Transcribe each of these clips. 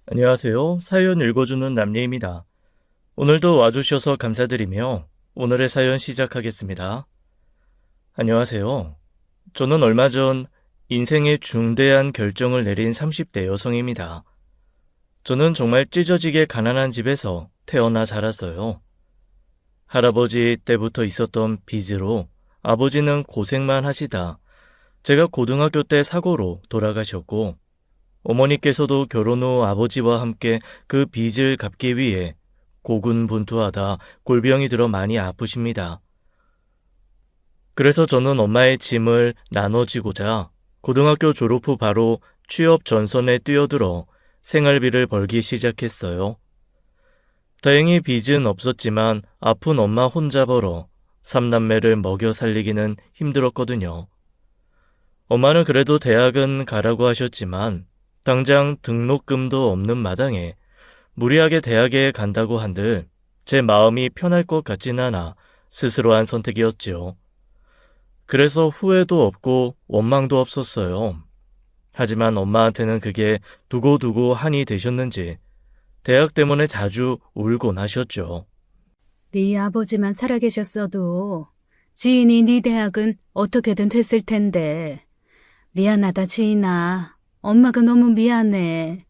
안녕하세요. 사연 읽어주는 남예입니다. 오늘도 와주셔서 감사드리며 오늘의 사연 시작하겠습니다. 안녕하세요. 저는 얼마 전 인생의 중대한 결정을 내린 30대 여성입니다. 저는 정말 찢어지게 가난한 집에서 태어나 자랐어요. 할아버지 때부터 있었던 빚으로 아버지는 고생만 하시다 제가 고등학교 때 사고로 돌아가셨고, 어머니께서도 결혼 후 아버지와 함께 그 빚을 갚기 위해 고군분투하다 골병이 들어 많이 아프십니다. 그래서 저는 엄마의 짐을 나눠지고자 고등학교 졸업 후 바로 취업 전선에 뛰어들어 생활비를 벌기 시작했어요. 다행히 빚은 없었지만 아픈 엄마 혼자 벌어 삼남매를 먹여 살리기는 힘들었거든요. 엄마는 그래도 대학은 가라고 하셨지만 당장 등록금도 없는 마당에 무리하게 대학에 간다고 한들 제 마음이 편할 것 같진 않아 스스로 한 선택이었지요. 그래서 후회도 없고 원망도 없었어요. 하지만 엄마한테는 그게 두고두고 한이 되셨는지 대학 때문에 자주 울곤 하셨죠. 네 아버지만 살아계셨어도 지인이 네 대학은 어떻게든 됐을 텐데. 미안하다, 지인아. 엄마가 너무 미안해.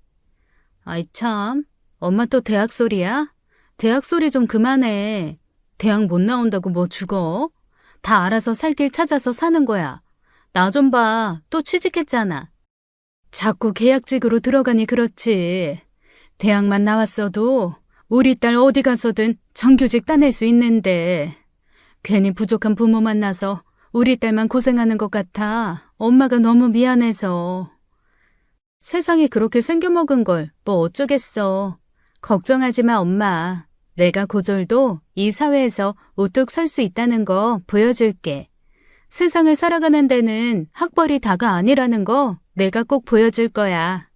아이 참, 엄마 또 대학 소리야? 대학 소리 좀 그만해. 대학 못 나온다고 뭐 죽어? 다 알아서 살 길 찾아서 사는 거야. 나 좀 봐, 또 취직했잖아. 자꾸 계약직으로 들어가니 그렇지. 대학만 나왔어도 우리 딸 어디 가서든 정규직 따낼 수 있는데 괜히 부족한 부모 만나서 우리 딸만 고생하는 것 같아. 엄마가 너무 미안해서. 세상이 그렇게 생겨먹은 걸 뭐 어쩌겠어. 걱정하지 마, 엄마. 내가 고졸도 이 사회에서 우뚝 설 수 있다는 거 보여줄게. 세상을 살아가는 데는 학벌이 다가 아니라는 거 내가 꼭 보여줄 거야.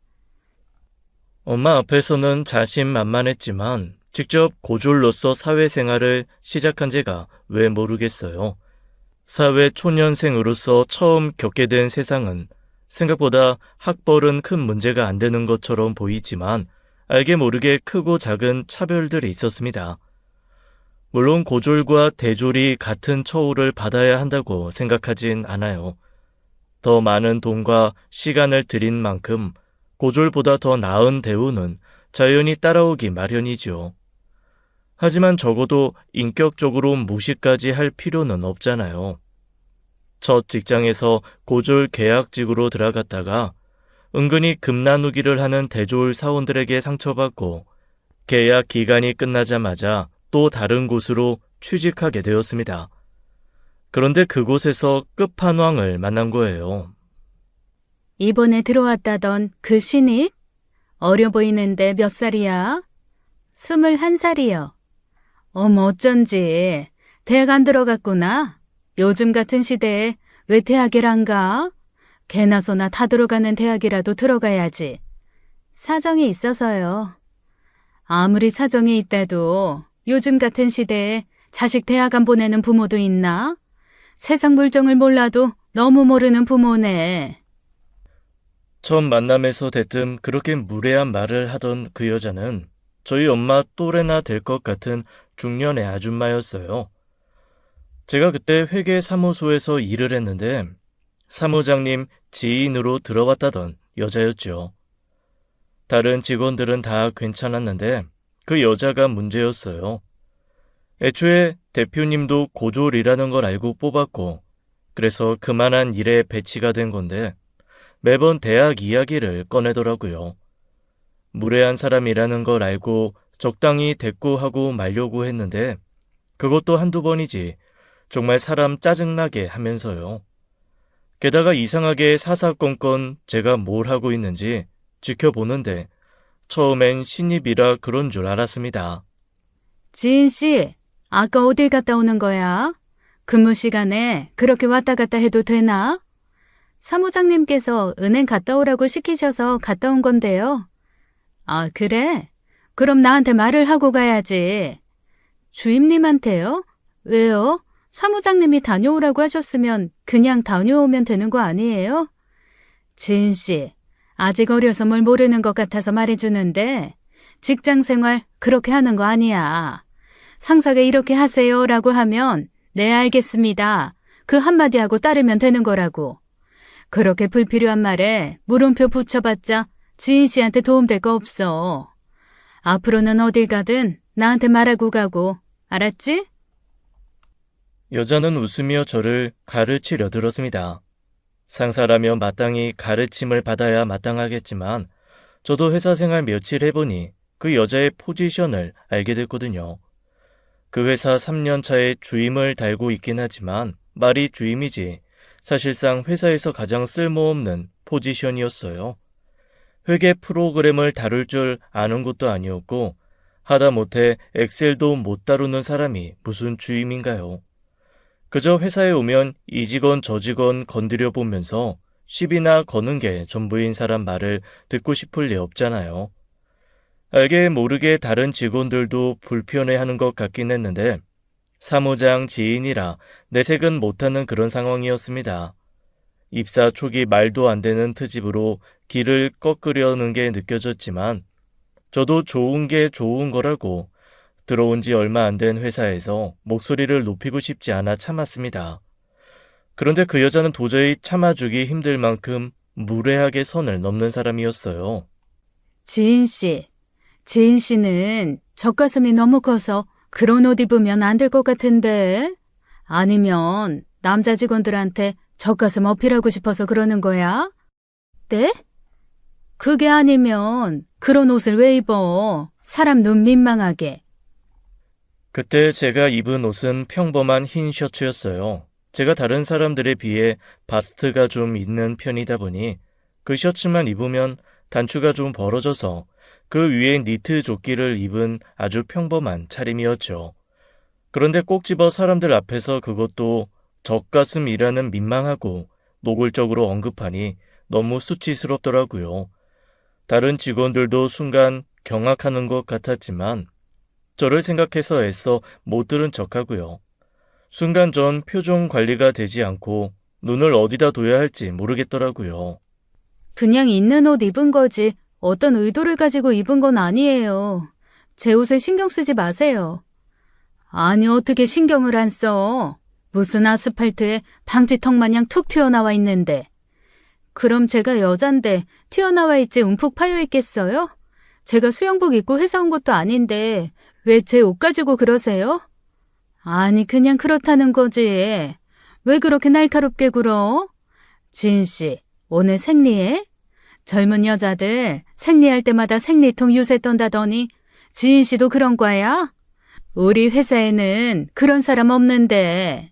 엄마 앞에서는 자신만만했지만 직접 고졸로서 사회생활을 시작한 제가 왜 모르겠어요. 사회 초년생으로서 처음 겪게 된 세상은 생각보다 학벌은 큰 문제가 안 되는 것처럼 보이지만 알게 모르게 크고 작은 차별들이 있었습니다. 물론 고졸과 대졸이 같은 처우를 받아야 한다고 생각하진 않아요. 더 많은 돈과 시간을 들인 만큼 고졸보다 더 나은 대우는 자연히 따라오기 마련이죠. 하지만 적어도 인격적으로 무시까지 할 필요는 없잖아요. 첫 직장에서 고졸 계약직으로 들어갔다가 은근히 금 나누기를 하는 대졸 사원들에게 상처받고 계약 기간이 끝나자마자 또 다른 곳으로 취직하게 되었습니다. 그런데 그곳에서 끝판왕을 만난 거예요. 이번에 들어왔다던 그 신입? 어려 보이는데 몇 살이야? 21살이요. 어머, 어쩐지. 대학 안 들어갔구나. 요즘 같은 시대에 왜 대학을 안 가? 개나 소나 다 들어가는 대학이라도 들어가야지. 사정이 있어서요. 아무리 사정이 있다도 요즘 같은 시대에 자식 대학 안 보내는 부모도 있나? 세상 물정을 몰라도 너무 모르는 부모네. 첫 만남에서 대뜸 그렇게 무례한 말을 하던 그 여자는 저희 엄마 또래나 될 것 같은 중년의 아줌마였어요. 제가 그때 회계사무소에서 일을 했는데 사무장님 지인으로 들어왔다던 여자였죠. 다른 직원들은 다 괜찮았는데 그 여자가 문제였어요. 애초에 대표님도 고졸이라는 걸 알고 뽑았고 그래서 그만한 일에 배치가 된 건데 매번 대학 이야기를 꺼내더라고요. 무례한 사람이라는 걸 알고 적당히 대꾸하고 말려고 했는데 그것도 한두 번이지 정말 사람 짜증나게 하면서요. 게다가 이상하게 사사건건 제가 뭘 하고 있는지 지켜보는데 처음엔 신입이라 그런 줄 알았습니다. 지인 씨, 아까 어딜 갔다 오는 거야? 근무 시간에 그렇게 왔다 갔다 해도 되나? 사무장님께서 은행 갔다 오라고 시키셔서 갔다 온 건데요. 아, 그래? 그럼 나한테 말을 하고 가야지. 주임님한테요? 왜요? 사무장님이 다녀오라고 하셨으면 그냥 다녀오면 되는 거 아니에요? 지은 씨, 아직 어려서 뭘 모르는 것 같아서 말해주는데 직장 생활 그렇게 하는 거 아니야. 상사가 이렇게 하세요라고 하면 네 알겠습니다. 그 한마디 하고 따르면 되는 거라고. 그렇게 불필요한 말에 물음표 붙여봤자 지인 씨한테 도움될 거 없어. 앞으로는 어딜 가든 나한테 말하고 가고, 알았지? 여자는 웃으며 저를 가르치려 들었습니다. 상사라면 마땅히 가르침을 받아야 마땅하겠지만 저도 회사 생활 며칠 해보니 그 여자의 포지션을 알게 됐거든요. 그 회사 3년 차에 주임을 달고 있긴 하지만 말이 주임이지 사실상 회사에서 가장 쓸모없는 포지션이었어요. 회계 프로그램을 다룰 줄 아는 것도 아니었고 하다못해 엑셀도 못 다루는 사람이 무슨 주임인가요? 그저 회사에 오면 이 직원 저 직원 건드려 보면서 시비나 거는 게 전부인 사람 말을 듣고 싶을 리 없잖아요. 알게 모르게 다른 직원들도 불편해하는 것 같긴 했는데 사무장 지인이라 내색은 못하는 그런 상황이었습니다. 입사 초기 말도 안 되는 트집으로 길을 꺾으려는 게 느껴졌지만 저도 좋은 게 좋은 거라고 들어온 지 얼마 안 된 회사에서 목소리를 높이고 싶지 않아 참았습니다. 그런데 그 여자는 도저히 참아주기 힘들 만큼 무례하게 선을 넘는 사람이었어요. 지인 씨는 젖가슴이 너무 커서 그런 옷 입으면 안 될 것 같은데? 아니면 남자 직원들한테 젖가슴 어필하고 싶어서 그러는 거야? 네? 그게 아니면 그런 옷을 왜 입어? 사람 눈 민망하게. 그때 제가 입은 옷은 평범한 흰 셔츠였어요. 제가 다른 사람들에 비해 바스트가 좀 있는 편이다 보니 그 셔츠만 입으면 단추가 좀 벌어져서 그 위에 니트 조끼를 입은 아주 평범한 차림이었죠. 그런데 꼭 집어 사람들 앞에서 그것도 젖가슴이라는 민망하고 노골적으로 언급하니 너무 수치스럽더라고요. 다른 직원들도 순간 경악하는 것 같았지만 저를 생각해서 애써 못 들은 척하고요. 순간 전 표정 관리가 되지 않고 눈을 어디다 둬야 할지 모르겠더라고요. 그냥 있는 옷 입은 거지 어떤 의도를 가지고 입은 건 아니에요. 제 옷에 신경 쓰지 마세요. 아니 어떻게 신경을 안 써? 무슨 아스팔트에 방지턱 마냥 툭 튀어나와 있는데. 그럼 제가 여잔데 튀어나와 있지 움푹 파여 있겠어요? 제가 수영복 입고 회사 온 것도 아닌데 왜 제 옷 가지고 그러세요? 아니 그냥 그렇다는 거지. 왜 그렇게 날카롭게 굴어? 지인 씨, 오늘 생리해? 젊은 여자들 생리할 때마다 생리통 유세 떤다더니 지인 씨도 그런 과야? 우리 회사에는 그런 사람 없는데.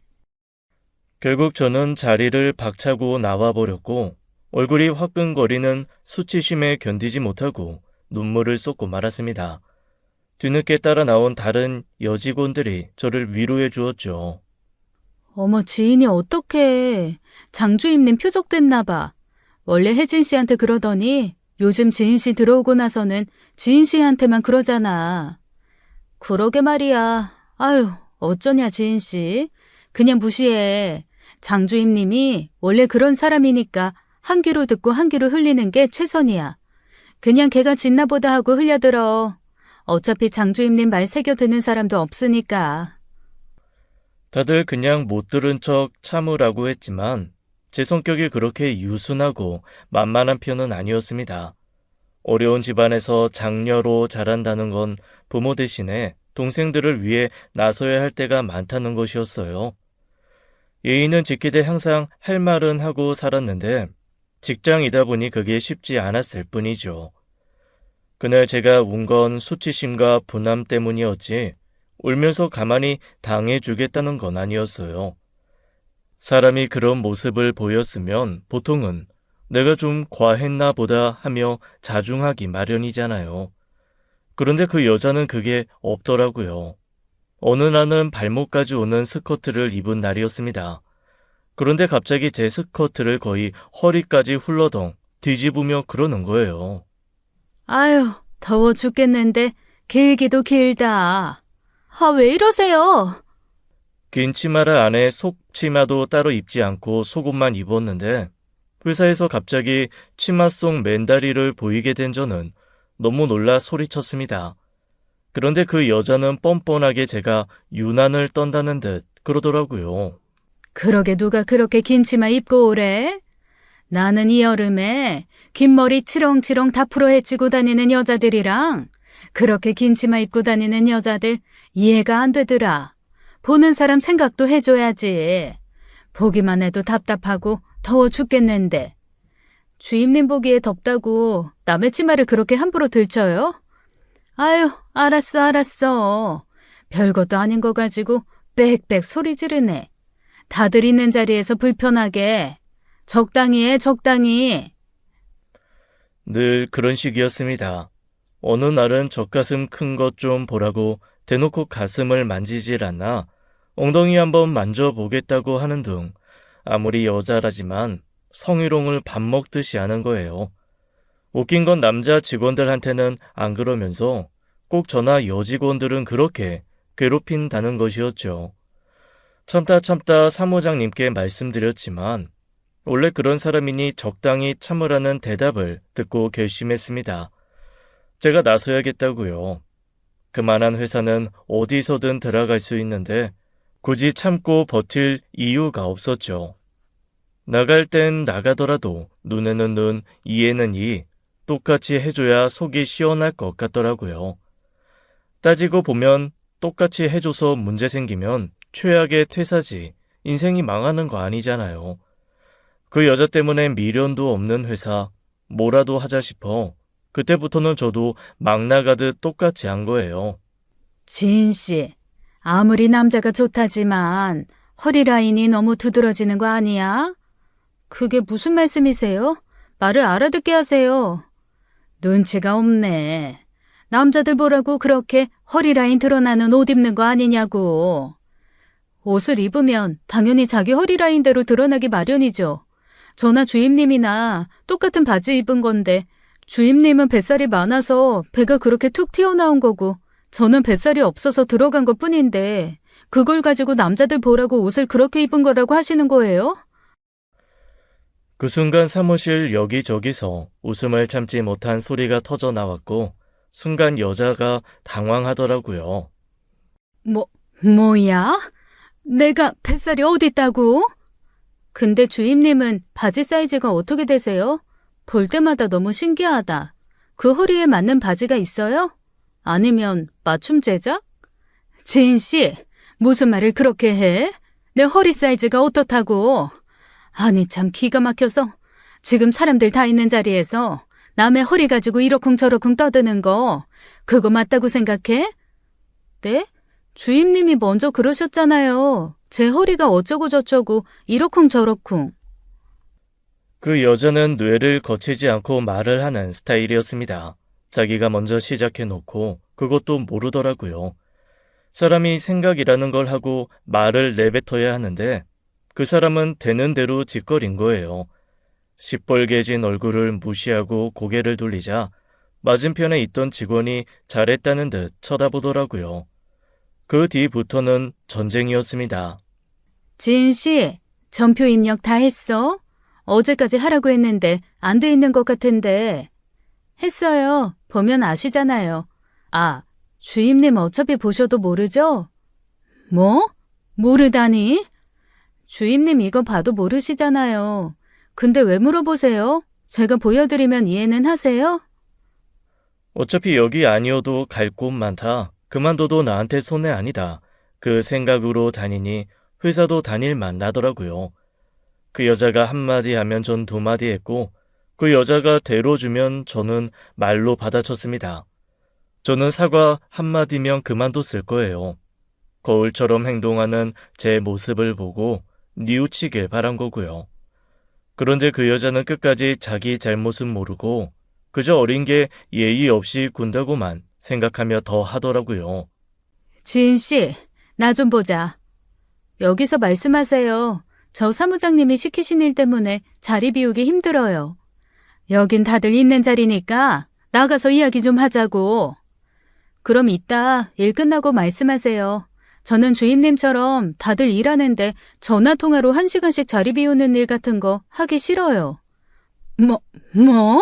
결국 저는 자리를 박차고 나와버렸고 얼굴이 화끈거리는 수치심에 견디지 못하고 눈물을 쏟고 말았습니다. 뒤늦게 따라 나온 다른 여직원들이 저를 위로해 주었죠. 어머 지인이 어떡해. 장주임님 표적됐나 봐. 원래 혜진 씨한테 그러더니 요즘 지인 씨 들어오고 나서는 지인 씨한테만 그러잖아. 그러게 말이야. 아유 어쩌냐 지인 씨. 그냥 무시해. 장주임님이 원래 그런 사람이니까 한 귀로 듣고 한 귀로 흘리는 게 최선이야. 그냥 걔가 짖나보다 하고 흘려들어. 어차피 장주임님 말 새겨 듣는 사람도 없으니까. 다들 그냥 못 들은 척 참으라고 했지만 제 성격이 그렇게 유순하고 만만한 편은 아니었습니다. 어려운 집안에서 장녀로 자란다는 건 부모 대신에 동생들을 위해 나서야 할 때가 많다는 것이었어요. 예의는 지키되 항상 할 말은 하고 살았는데 직장이다 보니 그게 쉽지 않았을 뿐이죠. 그날 제가 운 건 수치심과 분함 때문이었지 울면서 가만히 당해주겠다는 건 아니었어요. 사람이 그런 모습을 보였으면 보통은 내가 좀 과했나 보다 하며 자중하기 마련이잖아요. 그런데 그 여자는 그게 없더라고요. 어느 날은 발목까지 오는 스커트를 입은 날이었습니다. 그런데 갑자기 제 스커트를 거의 허리까지 훌러덩 뒤집으며 그러는 거예요. 아유 더워 죽겠는데 길기도 길다. 아 왜 이러세요? 긴 치마를 안에 속치마도 따로 입지 않고 속옷만 입었는데 회사에서 갑자기 치마 속 맨다리를 보이게 된 저는 너무 놀라 소리쳤습니다. 그런데 그 여자는 뻔뻔하게 제가 유난을 떤다는 듯 그러더라고요. 그러게 누가 그렇게 긴 치마 입고 오래? 나는 이 여름에 긴 머리 치렁치렁 다 풀어 헤치고 다니는 여자들이랑 그렇게 긴 치마 입고 다니는 여자들 이해가 안 되더라. 보는 사람 생각도 해줘야지. 보기만 해도 답답하고 더워 죽겠는데. 주임님 보기에 덥다고 남의 치마를 그렇게 함부로 들쳐요? 아유, 알았어. 별것도 아닌 거 가지고 빽빽 소리 지르네. 다들 있는 자리에서 불편하게. 적당히 해, 적당히. 늘 그런 식이었습니다. 어느 날은 젖가슴 큰 것 좀 보라고 대놓고 가슴을 만지질 않나 엉덩이 한번 만져보겠다고 하는 등 아무리 여자라지만 성희롱을 밥 먹듯이 하는 거예요. 웃긴 건 남자 직원들한테는 안 그러면서 꼭 저나 여직원들은 그렇게 괴롭힌다는 것이었죠. 참다 사무장님께 말씀드렸지만 원래 그런 사람이니 적당히 참으라는 대답을 듣고 결심했습니다. 제가 나서야겠다고요. 그만한 회사는 어디서든 들어갈 수 있는데 굳이 참고 버틸 이유가 없었죠. 나갈 땐 나가더라도 눈에는 눈, 이에는 이, 똑같이 해줘야 속이 시원할 것 같더라고요. 따지고 보면 똑같이 해줘서 문제 생기면 최악의 퇴사지, 인생이 망하는 거 아니잖아요. 그 여자 때문에 미련도 없는 회사, 뭐라도 하자 싶어 그때부터는 저도 막 나가듯 똑같이 한 거예요. 지인 씨, 아무리 남자가 좋다지만 허리 라인이 너무 두드러지는 거 아니야? 그게 무슨 말씀이세요? 말을 알아듣게 하세요. 눈치가 없네. 남자들 보라고 그렇게 허리 라인 드러나는 옷 입는 거 아니냐고. 옷을 입으면 당연히 자기 허리 라인대로 드러나기 마련이죠. 저나 주임님이나 똑같은 바지 입은 건데 주임님은 뱃살이 많아서 배가 그렇게 툭 튀어나온 거고 저는 뱃살이 없어서 들어간 것 뿐인데 그걸 가지고 남자들 보라고 옷을 그렇게 입은 거라고 하시는 거예요? 그 순간 사무실 여기저기서 웃음을 참지 못한 소리가 터져 나왔고 순간 여자가 당황하더라고요. 뭐야? 내가 뱃살이 어디 있다고? 근데 주임님은 바지 사이즈가 어떻게 되세요? 볼 때마다 너무 신기하다. 그 허리에 맞는 바지가 있어요? 아니면 맞춤 제작? 지인 씨, 무슨 말을 그렇게 해? 내 허리 사이즈가 어떻다고? 아니 참 기가 막혀서 지금 사람들 다 있는 자리에서 남의 허리 가지고 이러쿵저러쿵 떠드는 거 그거 맞다고 생각해? 네? 주임님이 먼저 그러셨잖아요. 제 허리가 어쩌고 저쩌고 이러쿵저러쿵. 그 여자는 뇌를 거치지 않고 말을 하는 스타일이었습니다. 자기가 먼저 시작해놓고 그것도 모르더라고요. 사람이 생각이라는 걸 하고 말을 내뱉어야 하는데 그 사람은 되는 대로 짓거린 거예요. 시뻘개진 얼굴을 무시하고 고개를 돌리자 맞은편에 있던 직원이 잘했다는 듯 쳐다보더라고요. 그 뒤부터는 전쟁이었습니다. 지인 씨, 전표 입력 다 했어? 어제까지 하라고 했는데 안 돼 있는 것 같은데. 했어요. 보면 아시잖아요. 아, 주임님 어차피 보셔도 모르죠? 뭐? 모르다니? 주임님 이거 봐도 모르시잖아요. 근데 왜 물어보세요? 제가 보여드리면 이해는 하세요? 어차피 여기 아니어도 갈 곳 많다. 그만둬도 나한테 손해 아니다. 그 생각으로 다니니 회사도 다닐만 나더라고요. 그 여자가 한마디 하면 전 두마디 했고 그 여자가 대로 주면 저는 말로 받아쳤습니다. 저는 사과 한마디면 그만뒀을 거예요. 거울처럼 행동하는 제 모습을 보고 뉘우치길 바란 거고요. 그런데 그 여자는 끝까지 자기 잘못은 모르고 그저 어린 게 예의 없이 군다고만 생각하며 더 하더라고요. 지인 씨, 나 좀 보자. 여기서 말씀하세요. 저 사무장님이 시키신 일 때문에 자리 비우기 힘들어요. 여긴 다들 있는 자리니까 나가서 이야기 좀 하자고. 그럼 이따 일 끝나고 말씀하세요. 저는 주임님처럼 다들 일하는데 전화통화로 1시간씩 자리 비우는 일 같은 거 하기 싫어요. 뭐, 뭐?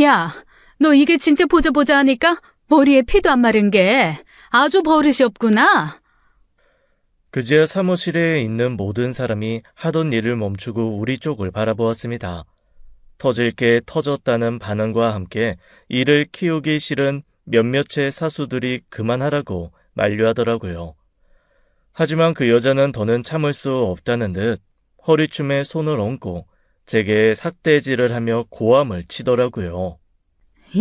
야, 너 이게 진짜 보자 하니까 머리에 피도 안 마른 게 아주 버릇이 없구나. 그제야 사무실에 있는 모든 사람이 하던 일을 멈추고 우리 쪽을 바라보았습니다. 터질 게 터졌다는 반응과 함께 이를 키우기 싫은 몇몇의 사수들이 그만하라고 만류하더라고요. 하지만 그 여자는 더는 참을 수 없다는 듯 허리춤에 손을 얹고 제게 삭대질을 하며 고함을 치더라고요.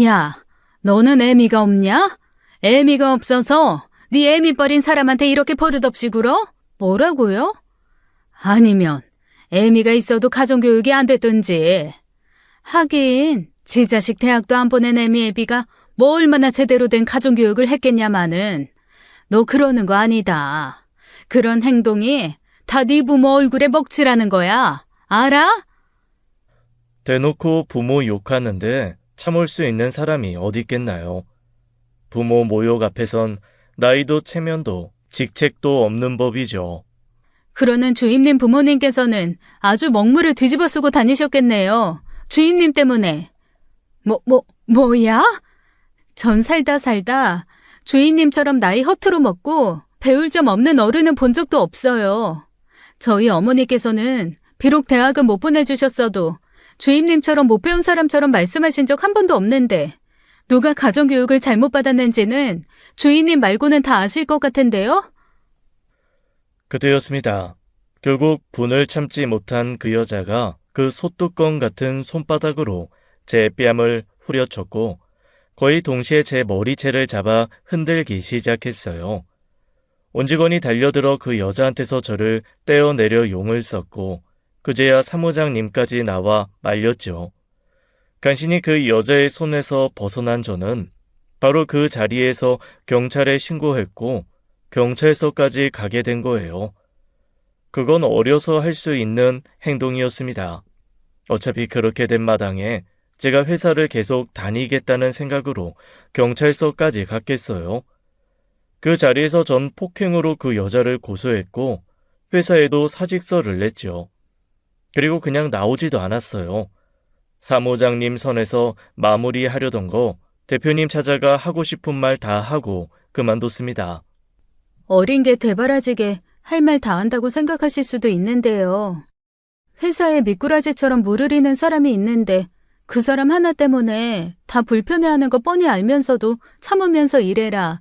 야, 너는 애미가 없냐? 애미가 없어서 네 애미 버린 사람한테 이렇게 버릇없이 굴어? 뭐라고요? 아니면 애미가 있어도 가정교육이 안 됐든지. 하긴 지 자식 대학도 안 보낸 애미 애비가 뭐 얼마나 제대로 된 가정교육을 했겠냐마는. 너 그러는 거 아니다. 그런 행동이 다 네 부모 얼굴에 먹칠하는 거야. 알아? 대놓고 부모 욕하는데 참을 수 있는 사람이 어디 있겠나요? 부모 모욕 앞에선 나이도 체면도 직책도 없는 법이죠. 그러는 주임님 부모님께서는 아주 먹물을 뒤집어 쓰고 다니셨겠네요. 주임님 때문에. 뭐야? 전 살다 주임님처럼 나이 허투루 먹고 배울 점 없는 어른은 본 적도 없어요. 저희 어머니께서는 비록 대학은 못 보내주셨어도 주임님처럼 못 배운 사람처럼 말씀하신 적 한 번도 없는데 누가 가정교육을 잘못 받았는지는 주임님 말고는 다 아실 것 같은데요? 그때였습니다. 결국 분을 참지 못한 그 여자가 그 소뚜껑 같은 손바닥으로 제 뺨을 후려쳤고 거의 동시에 제 머리채를 잡아 흔들기 시작했어요. 온직원이 달려들어 그 여자한테서 저를 떼어내려 용을 썼고 그제야 사무장님까지 나와 말렸죠. 간신히 그 여자의 손에서 벗어난 저는 바로 그 자리에서 경찰에 신고했고 경찰서까지 가게 된 거예요. 그건 어려서 할 수 있는 행동이었습니다. 어차피 그렇게 된 마당에 제가 회사를 계속 다니겠다는 생각으로 경찰서까지 갔겠어요. 그 자리에서 전 폭행으로 그 여자를 고소했고 회사에도 사직서를 냈죠. 그리고 그냥 나오지도 않았어요. 사무장님 선에서 마무리하려던 거 대표님 찾아가 하고 싶은 말 다 하고 그만뒀습니다. 어린 게 대바라지게 할 말 다 한다고 생각하실 수도 있는데요. 회사에 미꾸라지처럼 물을 이는 사람이 있는데 그 사람 하나 때문에 다 불편해하는 거 뻔히 알면서도 참으면서 일해라.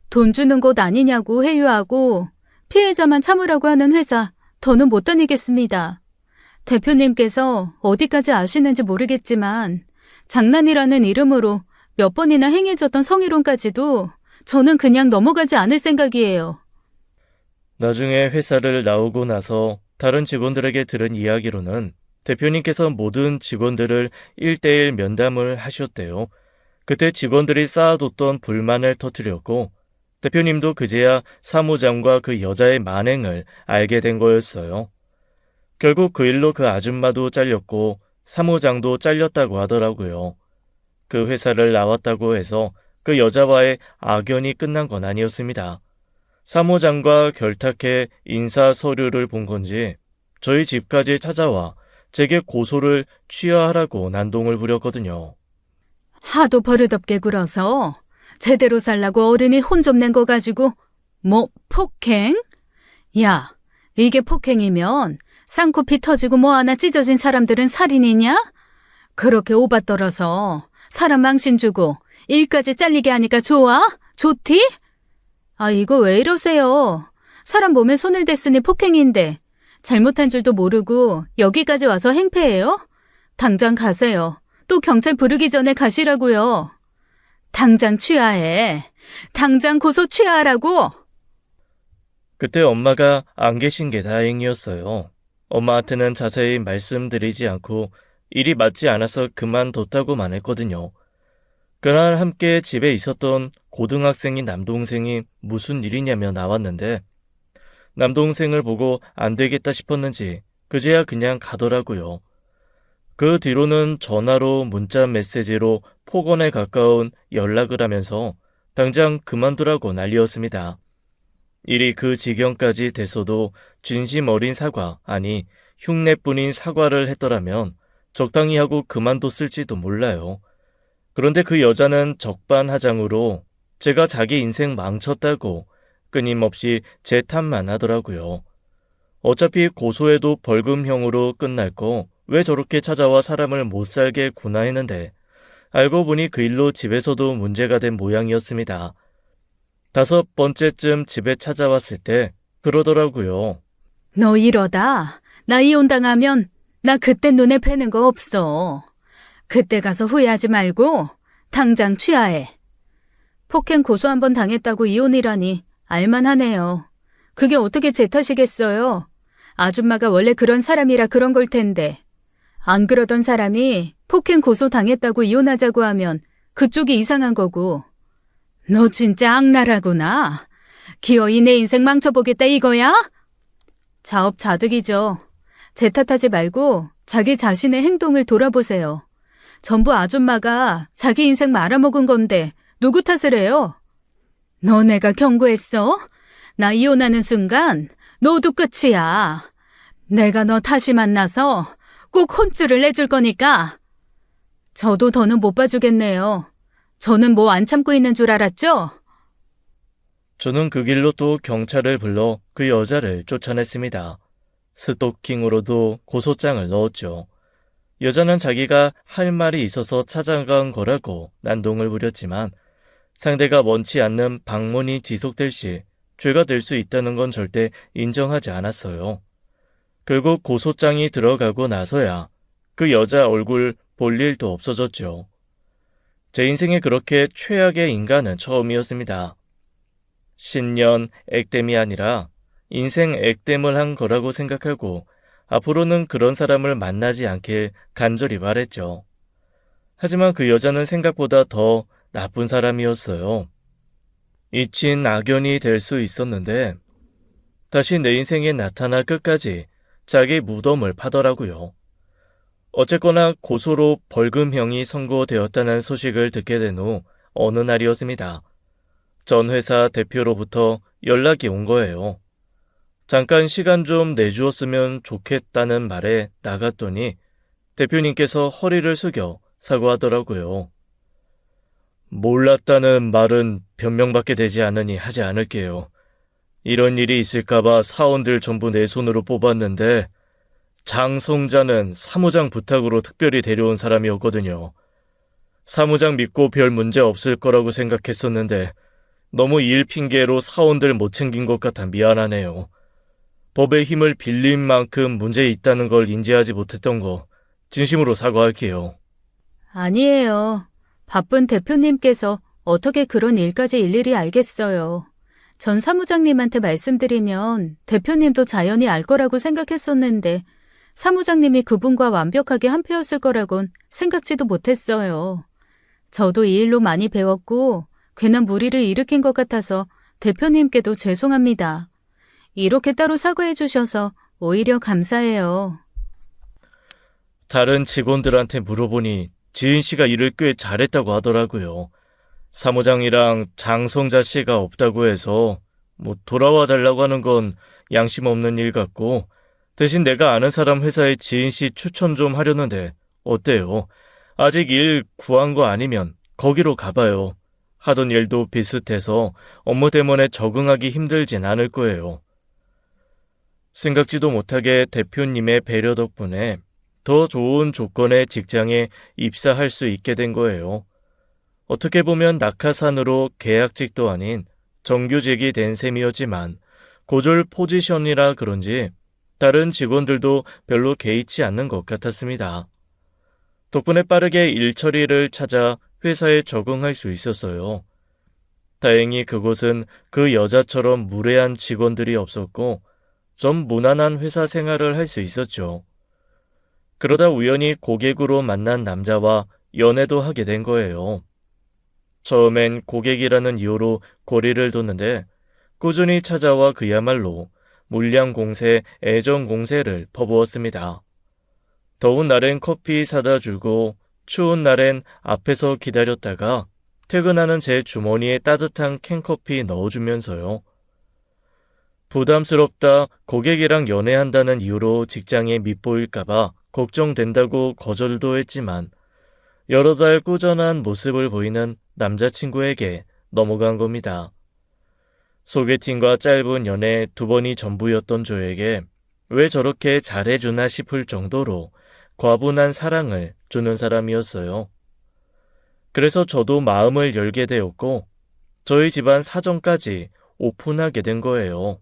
돈 주는 곳 아니냐고 회유하고 피해자만 참으라고 하는 회사 더는 못 다니겠습니다. 대표님께서 어디까지 아시는지 모르겠지만 장난이라는 이름으로 몇 번이나 행해졌던 성희롱까지도 저는 그냥 넘어가지 않을 생각이에요. 나중에 회사를 나오고 나서 다른 직원들에게 들은 이야기로는 대표님께서 모든 직원들을 1대1 면담을 하셨대요. 그때 직원들이 쌓아뒀던 불만을 터뜨렸고 대표님도 그제야 사무장과 그 여자의 만행을 알게 된 거였어요. 결국 그 일로 그 아줌마도 잘렸고 사무장도 잘렸다고 하더라고요. 그 회사를 나왔다고 해서 그 여자와의 악연이 끝난 건 아니었습니다. 사무장과 결탁해 인사 서류를 본 건지 저희 집까지 찾아와 제게 고소를 취하하라고 난동을 부렸거든요. 하도 버릇없게 굴어서 제대로 살라고 어른이 혼 좀 낸 거 가지고 뭐 폭행? 야, 이게 폭행이면 쌍코피 터지고 뭐 하나 찢어진 사람들은 살인이냐? 그렇게 오바 떨어서 사람 망신 주고 일까지 잘리게 하니까 좋아? 좋디? 아, 이거 왜 이러세요? 사람 몸에 손을 댔으니 폭행인데 잘못한 줄도 모르고 여기까지 와서 행패해요? 당장 가세요. 또 경찰 부르기 전에 가시라고요. 당장 취하해. 당장 고소 취하하라고. 그때 엄마가 안 계신 게 다행이었어요. 엄마한테는 자세히 말씀드리지 않고 일이 맞지 않아서 그만뒀다고만 했거든요. 그날 함께 집에 있었던 고등학생인 남동생이 무슨 일이냐며 나왔는데 남동생을 보고 안 되겠다 싶었는지 그제야 그냥 가더라고요. 그 뒤로는 전화로 문자 메시지로 폭언에 가까운 연락을 하면서 당장 그만두라고 난리였습니다. 일이 그 지경까지 됐어도 진심 어린 사과, 아니 흉내뿐인 사과를 했더라면 적당히 하고 그만뒀을지도 몰라요. 그런데 그 여자는 적반하장으로 제가 자기 인생 망쳤다고 끊임없이 제 탓만 하더라고요. 어차피 고소해도 벌금형으로 끝날 거 왜 저렇게 찾아와 사람을 못 살게 구나했는데 알고 보니 그 일로 집에서도 문제가 된 모양이었습니다. 5번째쯤 집에 찾아왔을 때 그러더라고요. 너 이러다 나 이혼당하면 나 그때 눈에 뵈는 거 없어. 그때 가서 후회하지 말고 당장 취하해. 폭행 고소 한 번 당했다고 이혼이라니 알만하네요. 그게 어떻게 제 탓이겠어요. 아줌마가 원래 그런 사람이라 그런 걸 텐데. 안 그러던 사람이 폭행 고소 당했다고 이혼하자고 하면 그쪽이 이상한 거고. 너 진짜 악랄하구나. 기어이 내 인생 망쳐보겠다 이거야? 자업자득이죠. 제 탓하지 말고 자기 자신의 행동을 돌아보세요. 전부 아줌마가 자기 인생 말아먹은 건데 누구 탓을 해요? 너네가 경고했어? 나 이혼하는 순간 너도 끝이야. 내가 너 다시 만나서 꼭 혼쭐을 내줄 거니까. 저도 더는 못 봐주겠네요. 저는 뭐 안 참고 있는 줄 알았죠? 저는 그 길로 또 경찰을 불러 그 여자를 쫓아냈습니다. 스토킹으로도 고소장을 넣었죠. 여자는 자기가 할 말이 있어서 찾아간 거라고 난동을 부렸지만 상대가 원치 않는 방문이 지속될 시 죄가 될 수 있다는 건 절대 인정하지 않았어요. 결국 고소장이 들어가고 나서야 그 여자 얼굴 볼 일도 없어졌죠. 제 인생에 그렇게 최악의 인간은 처음이었습니다. 신년 액땜이 아니라 인생 액땜을 한 거라고 생각하고 앞으로는 그런 사람을 만나지 않길 간절히 바랬죠. 하지만 그 여자는 생각보다 더 나쁜 사람이었어요. 잊힌 악연이 될 수 있었는데 다시 내 인생에 나타나 끝까지 자기 무덤을 파더라고요. 어쨌거나 고소로 벌금형이 선고되었다는 소식을 듣게 된 후 어느 날이었습니다. 전 회사 대표로부터 연락이 온 거예요. 잠깐 시간 좀 내주었으면 좋겠다는 말에 나갔더니 대표님께서 허리를 숙여 사과하더라고요. 몰랐다는 말은 변명받게 되지 않으니 하지 않을게요. 이런 일이 있을까봐 사원들 전부 내 손으로 뽑았는데 장성자는 사무장 부탁으로 특별히 데려온 사람이었거든요. 사무장 믿고 별 문제 없을 거라고 생각했었는데 너무 일 핑계로 사원들 못 챙긴 것 같아 미안하네요. 법의 힘을 빌린 만큼 문제 있다는 걸 인지하지 못했던 거 진심으로 사과할게요. 아니에요. 바쁜 대표님께서 어떻게 그런 일까지 일일이 알겠어요. 전 사무장님한테 말씀드리면 대표님도 자연히 알 거라고 생각했었는데 사무장님이 그분과 완벽하게 한패였을 거라곤 생각지도 못했어요. 저도 이 일로 많이 배웠고 괜한 무리를 일으킨 것 같아서 대표님께도 죄송합니다. 이렇게 따로 사과해 주셔서 오히려 감사해요. 다른 직원들한테 물어보니 지은 씨가 일을 꽤 잘했다고 하더라고요. 사무장이랑 장성자 씨가 없다고 해서 돌아와 달라고 하는 건 양심 없는 일 같고 대신 내가 아는 사람 회사에 지은 씨 추천 좀 하려는데 어때요? 아직 일 구한 거 아니면 거기로 가봐요. 하던 일도 비슷해서 업무 때문에 적응하기 힘들진 않을 거예요. 생각지도 못하게 대표님의 배려 덕분에 더 좋은 조건의 직장에 입사할 수 있게 된 거예요. 어떻게 보면 낙하산으로 계약직도 아닌 정규직이 된 셈이었지만 고졸 포지션이라 그런지 다른 직원들도 별로 개의치 않는 것 같았습니다. 덕분에 빠르게 일 처리를 찾아 회사에 적응할 수 있었어요. 다행히 그곳은 그 여자처럼 무례한 직원들이 없었고 좀 무난한 회사 생활을 할 수 있었죠. 그러다 우연히 고객으로 만난 남자와 연애도 하게 된 거예요. 처음엔 고객이라는 이유로 거리를 뒀는데 꾸준히 찾아와 그야말로 물량 공세, 애정 공세를 퍼부었습니다. 더운 날엔 커피 사다 주고 추운 날엔 앞에서 기다렸다가 퇴근하는 제 주머니에 따뜻한 캔커피 넣어주면서요. 부담스럽다 고객이랑 연애한다는 이유로 직장에 밉보일까봐 걱정된다고 거절도 했지만 여러 달 꾸준한 모습을 보이는 남자친구에게 넘어간 겁니다. 소개팅과 짧은 연애 2번이 전부였던 저에게 왜 저렇게 잘해주나 싶을 정도로 과분한 사랑을 주는 사람이었어요. 그래서 저도 마음을 열게 되었고 저희 집안 사정까지 오픈하게 된 거예요.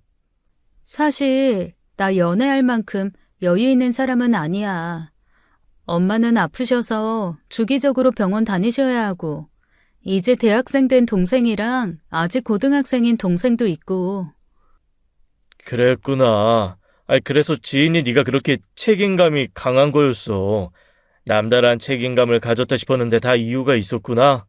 사실 나 연애할 만큼 여유 있는 사람은 아니야. 엄마는 아프셔서 주기적으로 병원 다니셔야 하고 이제 대학생 된 동생이랑 아직 고등학생인 동생도 있고. 그랬구나. 그래서 지인이 네가 그렇게 책임감이 강한 거였어. 남다른 책임감을 가졌다 싶었는데 다 이유가 있었구나.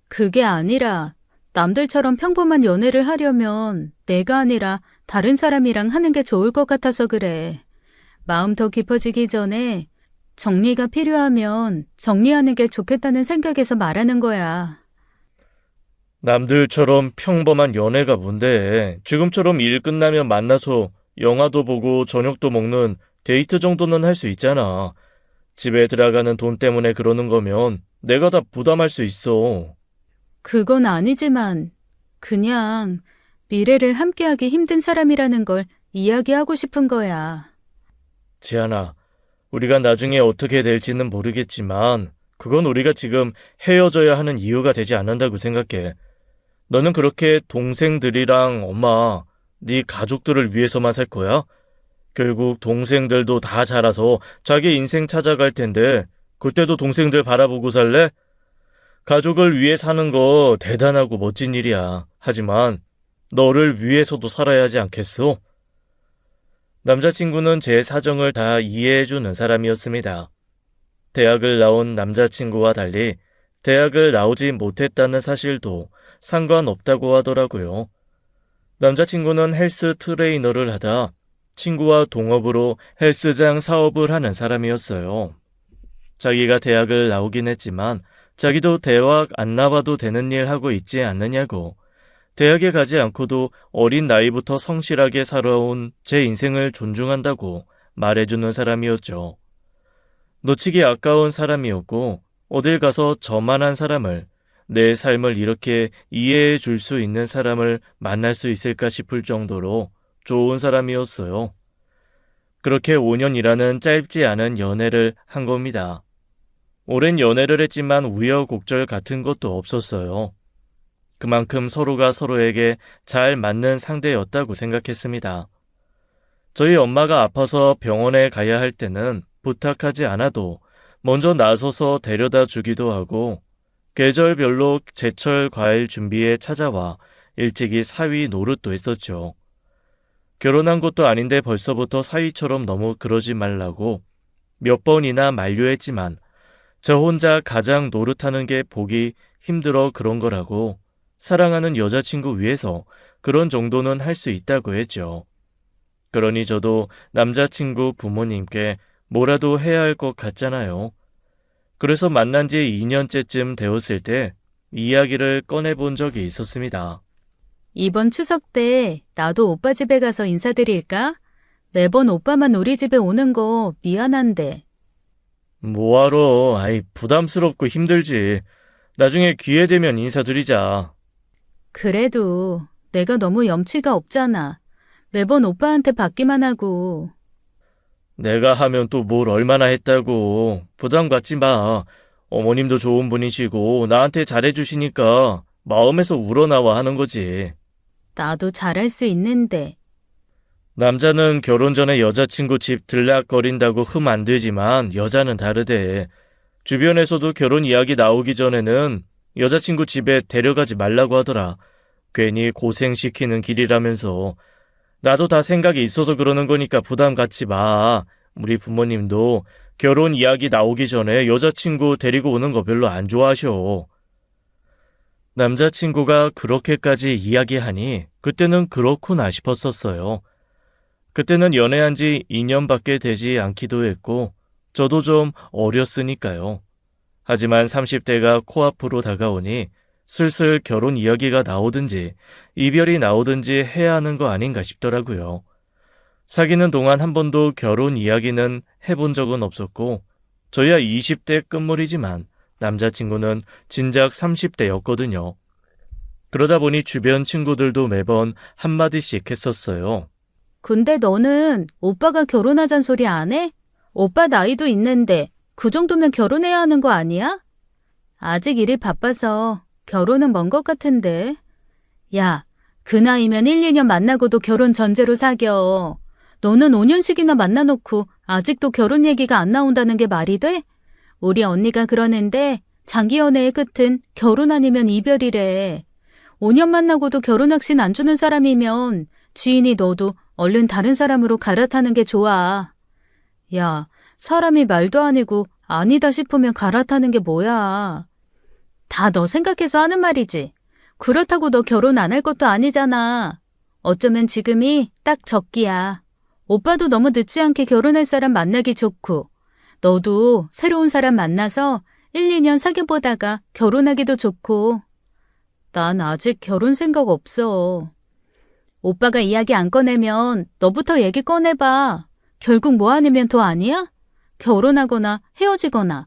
그게 아니라 남들처럼 평범한 연애를 하려면 내가 아니라 다른 사람이랑 하는 게 좋을 것 같아서 그래. 마음 더 깊어지기 전에 정리가 필요하면 정리하는 게 좋겠다는 생각에서 말하는 거야. 남들처럼 평범한 연애가 뭔데. 지금처럼 일 끝나면 만나서 영화도 보고 저녁도 먹는 데이트 정도는 할 수 있잖아. 집에 들어가는 돈 때문에 그러는 거면 내가 다 부담할 수 있어. 그건 아니지만 그냥 미래를 함께하기 힘든 사람이라는 걸 이야기하고 싶은 거야. 지안아, 우리가 나중에 어떻게 될지는 모르겠지만 그건 우리가 지금 헤어져야 하는 이유가 되지 않는다고 생각해. 너는 그렇게 동생들이랑 엄마, 네 가족들을 위해서만 살 거야? 결국 동생들도 다 자라서 자기 인생 찾아갈 텐데 그때도 동생들 바라보고 살래? 가족을 위해 사는 거 대단하고 멋진 일이야. 하지만 너를 위해서도 살아야 하지 않겠어? 남자친구는 제 사정을 다 이해해주는 사람이었습니다. 대학을 나온 남자친구와 달리 대학을 나오지 못했다는 사실도 상관없다고 하더라고요. 남자친구는 헬스 트레이너를 하다 친구와 동업으로 헬스장 사업을 하는 사람이었어요. 자기가 대학을 나오긴 했지만 자기도 대학 안 나와도 되는 일 하고 있지 않느냐고, 대학에 가지 않고도 어린 나이부터 성실하게 살아온 제 인생을 존중한다고 말해주는 사람이었죠. 놓치기 아까운 사람이었고 어딜 가서 저만한 사람을, 내 삶을 이렇게 이해해 줄 수 있는 사람을 만날 수 있을까 싶을 정도로 좋은 사람이었어요. 그렇게 5년이라는 짧지 않은 연애를 한 겁니다. 오랜 연애를 했지만 우여곡절 같은 것도 없었어요. 그만큼 서로가 서로에게 잘 맞는 상대였다고 생각했습니다. 저희 엄마가 아파서 병원에 가야 할 때는 부탁하지 않아도 먼저 나서서 데려다 주기도 하고, 계절별로 제철 과일 준비에 찾아와 일찍이 사위 노릇도 했었죠. 결혼한 것도 아닌데 벌써부터 사위처럼 너무 그러지 말라고 몇 번이나 만류했지만 저 혼자 가장 노릇하는 게 보기 힘들어 그런 거라고, 사랑하는 여자친구 위해서 그런 정도는 할 수 있다고 했죠. 그러니 저도 남자친구 부모님께 뭐라도 해야 할 것 같잖아요. 그래서 만난 지 2년째쯤 되었을 때 이야기를 꺼내본 적이 있었습니다. 이번 추석 때 나도 오빠 집에 가서 인사드릴까? 매번 오빠만 우리 집에 오는 거 미안한데. 뭐하러, 부담스럽고 힘들지. 나중에 기회 되면 인사드리자. 그래도 내가 너무 염치가 없잖아. 매번 오빠한테 받기만 하고. 내가 하면 또 뭘 얼마나 했다고. 부담 갖지 마. 어머님도 좋은 분이시고 나한테 잘해주시니까 마음에서 우러나와 하는 거지. 나도 잘할 수 있는데. 남자는 결혼 전에 여자친구 집 들락거린다고 흠 안 되지만 여자는 다르대. 주변에서도 결혼 이야기 나오기 전에는 여자친구 집에 데려가지 말라고 하더라. 괜히 고생시키는 길이라면서. 나도 다 생각이 있어서 그러는 거니까 부담 갖지 마. 우리 부모님도 결혼 이야기 나오기 전에 여자친구 데리고 오는 거 별로 안 좋아하셔. 남자친구가 그렇게까지 이야기하니 그때는 그렇구나 싶었었어요. 그때는 연애한 지 2년밖에 되지 않기도 했고 저도 좀 어렸으니까요. 하지만 30대가 코앞으로 다가오니 슬슬 결혼 이야기가 나오든지 이별이 나오든지 해야 하는 거 아닌가 싶더라고요. 사귀는 동안 한 번도 결혼 이야기는 해본 적은 없었고, 저야 20대 끝물이지만 남자친구는 진작 30대였거든요. 그러다 보니 주변 친구들도 매번 한마디씩 했었어요. 근데 너는 오빠가 결혼하잔 소리 안 해? 오빠 나이도 있는데 그 정도면 결혼해야 하는 거 아니야? 아직 일이 바빠서 결혼은 먼 것 같은데. 야, 그 나이면 1, 2년 만나고도 결혼 전제로 사겨. 너는 5년씩이나 만나놓고 아직도 결혼 얘기가 안 나온다는 게 말이 돼? 우리 언니가 그러는데 장기 연애의 끝은 결혼 아니면 이별이래. 5년 만나고도 결혼 확신 안 주는 사람이면 지인이 너도 얼른 다른 사람으로 갈아타는 게 좋아. 야, 사람이 말도 아니고 아니다 싶으면 갈아타는 게 뭐야. 다 너 생각해서 하는 말이지. 그렇다고 너 결혼 안 할 것도 아니잖아. 어쩌면 지금이 딱 적기야. 오빠도 너무 늦지 않게 결혼할 사람 만나기 좋고, 너도 새로운 사람 만나서 1, 2년 사귀어보다가 결혼하기도 좋고. 난 아직 결혼 생각 없어. 오빠가 이야기 안 꺼내면 너부터 얘기 꺼내봐. 결국 뭐 아니면 더 아니야? 결혼하거나 헤어지거나.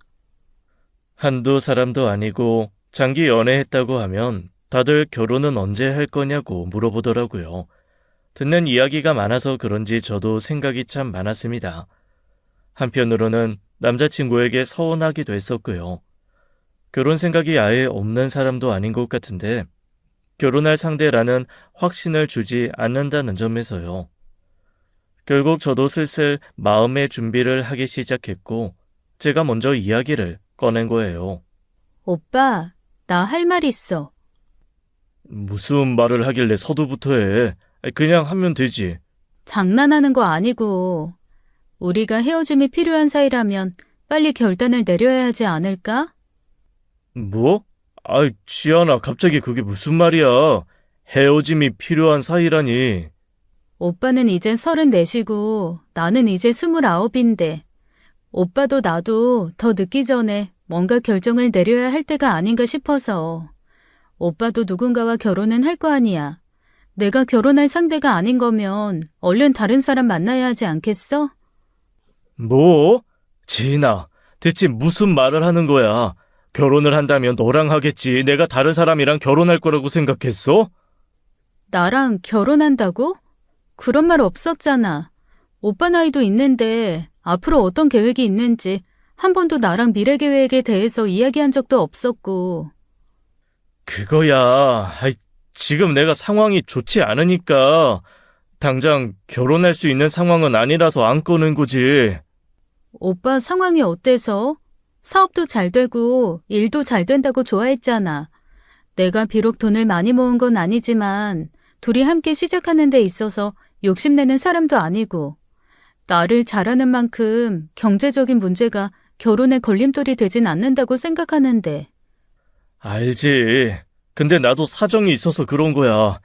한두 사람도 아니고 장기 연애했다고 하면 다들 결혼은 언제 할 거냐고 물어보더라고요. 듣는 이야기가 많아서 그런지 저도 생각이 참 많았습니다. 한편으로는 남자친구에게 서운하기도 했었고요. 결혼 생각이 아예 없는 사람도 아닌 것 같은데 결혼할 상대라는 확신을 주지 않는다는 점에서요. 결국 저도 슬슬 마음의 준비를 하기 시작했고 제가 먼저 이야기를 꺼낸 거예요. 오빠, 나 할 말 있어. 무슨 말을 하길래 서두부터 해. 그냥 하면 되지. 장난하는 거 아니고, 우리가 헤어짐이 필요한 사이라면 빨리 결단을 내려야 하지 않을까? 뭐? 아이, 지연아, 갑자기 그게 무슨 말이야. 헤어짐이 필요한 사이라니. 오빠는 이젠 34시고 나는 이제 29인데 오빠도 나도 더 늦기 전에 뭔가 결정을 내려야 할 때가 아닌가 싶어서. 오빠도 누군가와 결혼은 할 거 아니야. 내가 결혼할 상대가 아닌 거면 얼른 다른 사람 만나야 하지 않겠어? 뭐? 지인아, 대체 무슨 말을 하는 거야? 결혼을 한다면 너랑 하겠지. 내가 다른 사람이랑 결혼할 거라고 생각했어? 나랑 결혼한다고? 그런 말 없었잖아. 오빠 나이도 있는데 앞으로 어떤 계획이 있는지 한 번도 나랑 미래 계획에 대해서 이야기한 적도 없었고. 그거야. 아이, 지금 내가 상황이 좋지 않으니까 당장 결혼할 수 있는 상황은 아니라서 안 꺼낸 거지. 오빠 상황이 어때서? 사업도 잘 되고 일도 잘 된다고 좋아했잖아. 내가 비록 돈을 많이 모은 건 아니지만 둘이 함께 시작하는 데 있어서 욕심내는 사람도 아니고 나를 잘하는 만큼 경제적인 문제가 결혼에 걸림돌이 되진 않는다고 생각하는데. 알지. 근데 나도 사정이 있어서 그런 거야.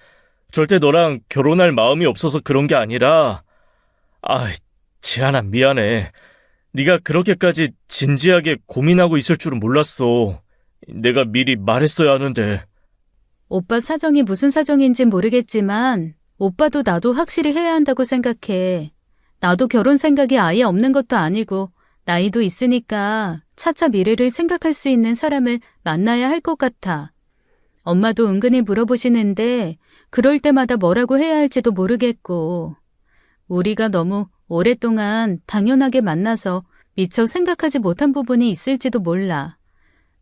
절대 너랑 결혼할 마음이 없어서 그런 게 아니라. 아, 지안아, 미안해. 네가 그렇게까지 진지하게 고민하고 있을 줄은 몰랐어. 내가 미리 말했어야 하는데. 오빠 사정이 무슨 사정인진 모르겠지만 오빠도 나도 확실히 해야 한다고 생각해. 나도 결혼 생각이 아예 없는 것도 아니고 나이도 있으니까 차차 미래를 생각할 수 있는 사람을 만나야 할 것 같아. 엄마도 은근히 물어보시는데 그럴 때마다 뭐라고 해야 할지도 모르겠고. 우리가 너무 오랫동안 당연하게 만나서 미처 생각하지 못한 부분이 있을지도 몰라.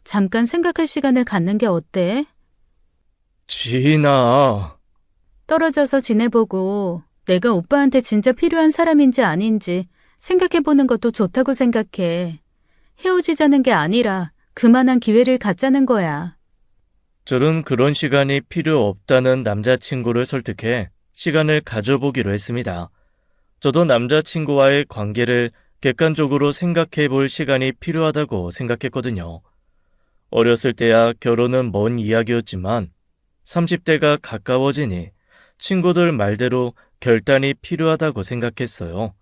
잠깐 생각할 시간을 갖는 게 어때? 지인아. 떨어져서 지내보고 내가 오빠한테 진짜 필요한 사람인지 아닌지 생각해보는 것도 좋다고 생각해. 헤어지자는 게 아니라 그만한 기회를 갖자는 거야. 저는 그런 시간이 필요 없다는 남자친구를 설득해 시간을 가져보기로 했습니다. 저도 남자친구와의 관계를 객관적으로 생각해 볼 시간이 필요하다고 생각했거든요. 어렸을 때야 결혼은 먼 이야기였지만 30대가 가까워지니 친구들 말대로 결단이 필요하다고 생각했어요.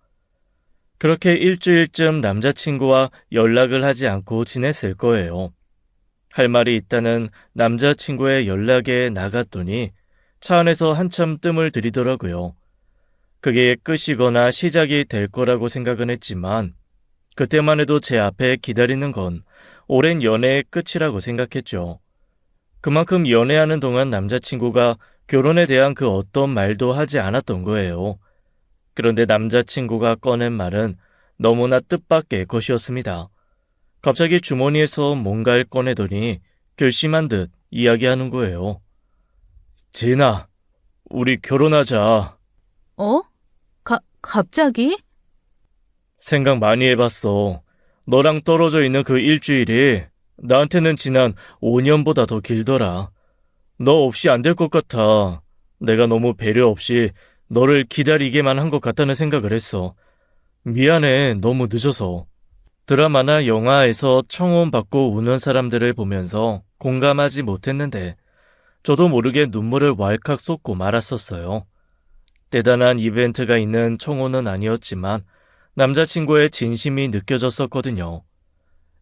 그렇게 일주일쯤 남자친구와 연락을 하지 않고 지냈을 거예요. 할 말이 있다는 남자친구의 연락에 나갔더니 차 안에서 한참 뜸을 들이더라고요. 그게 끝이거나 시작이 될 거라고 생각은 했지만 그때만 해도 제 앞에 기다리는 건 오랜 연애의 끝이라고 생각했죠. 그만큼 연애하는 동안 남자친구가 결혼에 대한 그 어떤 말도 하지 않았던 거예요. 그런데 남자친구가 꺼낸 말은 너무나 뜻밖의 것이었습니다. 갑자기 주머니에서 뭔가를 꺼내더니 결심한 듯 이야기하는 거예요. 지은아, 우리 결혼하자. 어? 갑자기? 생각 많이 해봤어. 너랑 떨어져 있는 그 일주일이 나한테는 지난 5년보다 더 길더라. 너 없이 안 될 것 같아. 내가 너무 배려 없이 너를 기다리게만 한 것 같다는 생각을 했어. 미안해, 너무 늦어서. 드라마나 영화에서 청혼받고 우는 사람들을 보면서 공감하지 못했는데 저도 모르게 눈물을 왈칵 쏟고 말았었어요. 대단한 이벤트가 있는 청혼은 아니었지만 남자친구의 진심이 느껴졌었거든요.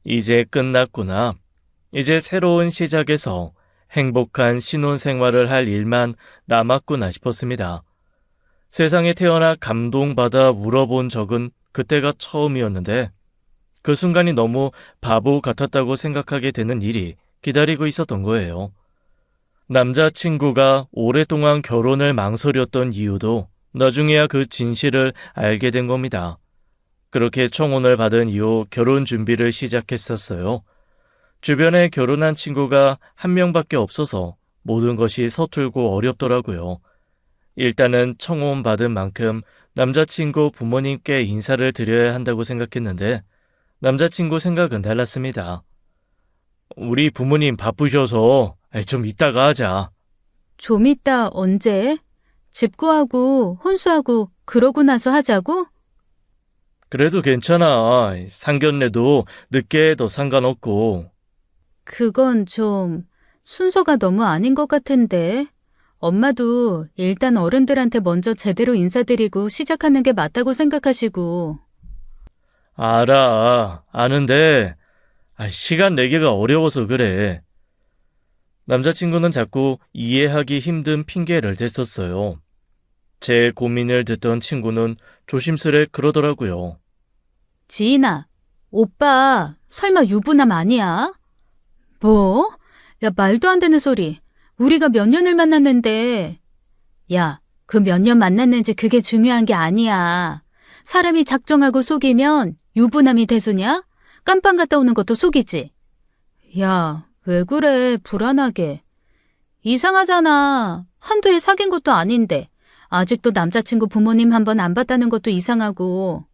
이제 끝났구나. 이제 새로운 시작에서 행복한 신혼생활을 할 일만 남았구나 싶었습니다. 세상에 태어나 감동받아 울어본 적은 그때가 처음이었는데 그 순간이 너무 바보 같았다고 생각하게 되는 일이 기다리고 있었던 거예요. 남자친구가 오랫동안 결혼을 망설였던 이유도 나중에야 그 진실을 알게 된 겁니다. 그렇게 청혼을 받은 이후 결혼 준비를 시작했었어요. 주변에 결혼한 친구가 한 명밖에 없어서 모든 것이 서툴고 어렵더라고요. 일단은 청혼 받은 만큼 남자친구 부모님께 인사를 드려야 한다고 생각했는데 남자친구 생각은 달랐습니다. 우리 부모님 바쁘셔서 좀 이따가 하자. 좀 이따 언제? 집 구하고 혼수하고 그러고 나서 하자고? 그래도 괜찮아. 상견례도 늦게 해도 상관없고. 그건 좀 순서가 너무 아닌 것 같은데. 엄마도 일단 어른들한테 먼저 제대로 인사드리고 시작하는 게 맞다고 생각하시고. 알아. 아는데 시간 내기가 어려워서 그래. 남자친구는 자꾸 이해하기 힘든 핑계를 댔었어요. 제 고민을 듣던 친구는 조심스레 그러더라고요. 지인아, 오빠 설마 유부남 아니야? 뭐? 야, 말도 안 되는 소리. 우리가 몇 년을 만났는데. 야, 그 몇 년 만났는지 그게 중요한 게 아니야. 사람이 작정하고 속이면 유부남이 대수냐? 깜빵 갔다 오는 것도 속이지. 야, 왜 그래, 불안하게. 이상하잖아. 한두 해 사귄 것도 아닌데. 아직도 남자친구 부모님 한 번 안 봤다는 것도 이상하고.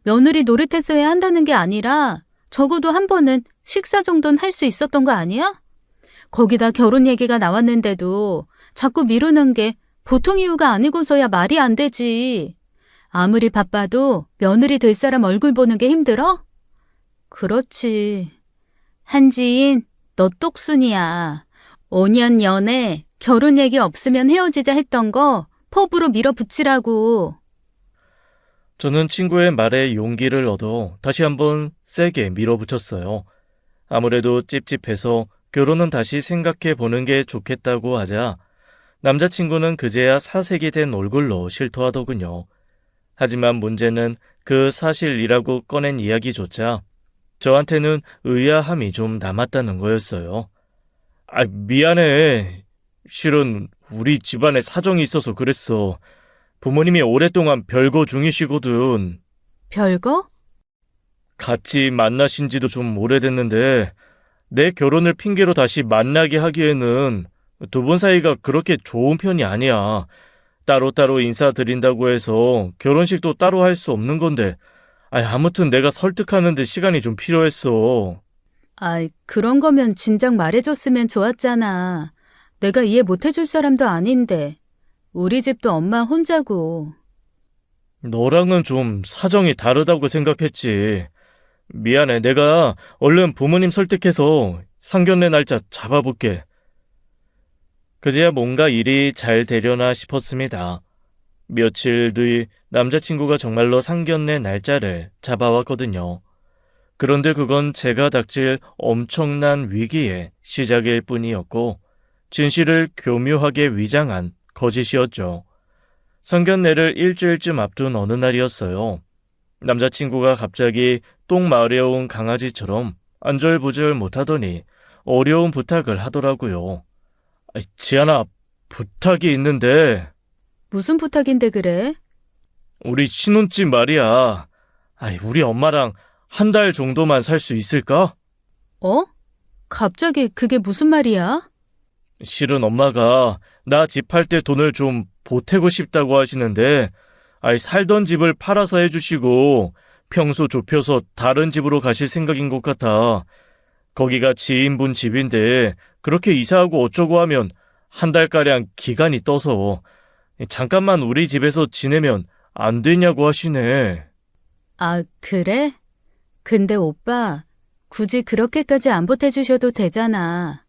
며느리 노릇했어야 한다는 게 아니라 적어도 한 번은 식사 정도는 할 수 있었던 거 아니야? 거기다 결혼 얘기가 나왔는데도 자꾸 미루는 게 보통 이유가 아니고서야 말이 안 되지. 아무리 바빠도 며느리 될 사람 얼굴 보는 게 힘들어? 그렇지. 한지인, 너 똑순이야. 5년 연애, 결혼 얘기 없으면 헤어지자 했던 거 포부로 밀어붙이라고. 저는 친구의 말에 용기를 얻어 다시 한번 세게 밀어붙였어요. 아무래도 찝찝해서 결혼은 다시 생각해 보는 게 좋겠다고 하자 남자친구는 그제야 사색이 된 얼굴로 실토하더군요. 하지만 문제는 그 사실이라고 꺼낸 이야기조차 저한테는 의아함이 좀 남았다는 거였어요. 미안해. 실은 우리 집안에 사정이 있어서 그랬어. 부모님이 오랫동안 별거 중이시거든. 별거? 같이 만나신 지도 좀 오래됐는데 내 결혼을 핑계로 다시 만나게 하기에는 두 분 사이가 그렇게 좋은 편이 아니야. 따로따로 인사드린다고 해서 결혼식도 따로 할 수 없는 건데 아무튼 내가 설득하는데 시간이 좀 필요했어. 그런 거면 진작 말해줬으면 좋았잖아. 내가 이해 못해줄 사람도 아닌데. 우리 집도 엄마 혼자고. 너랑은 좀 사정이 다르다고 생각했지. 미안해. 내가 얼른 부모님 설득해서 상견례 날짜 잡아볼게. 그제야 뭔가 일이 잘 되려나 싶었습니다. 며칠 뒤 남자친구가 정말로 상견례 날짜를 잡아왔거든요. 그런데 그건 제가 닥칠 엄청난 위기의 시작일 뿐이었고 진실을 교묘하게 위장한 거짓이었죠. 상견례를 일주일쯤 앞둔 어느 날이었어요. 남자친구가 갑자기 똥 마려운 강아지처럼 안절부절 못하더니 어려운 부탁을 하더라고요. 지안아, 부탁이 있는데 무슨 부탁인데 그래? 우리 신혼집 말이야. 우리 엄마랑 한 달 정도만 살 수 있을까? 어? 갑자기 그게 무슨 말이야? 실은 엄마가 나 집 팔 때 돈을 좀 보태고 싶다고 하시는데 살던 집을 팔아서 해주시고 평소 좁혀서 다른 집으로 가실 생각인 것 같아. 거기가 지인분 집인데 그렇게 이사하고 어쩌고 하면 한 달가량 기간이 떠서 잠깐만 우리 집에서 지내면 안 되냐고 하시네. 아, 그래? 근데 오빠, 굳이 그렇게까지 안 보태주셔도 되잖아.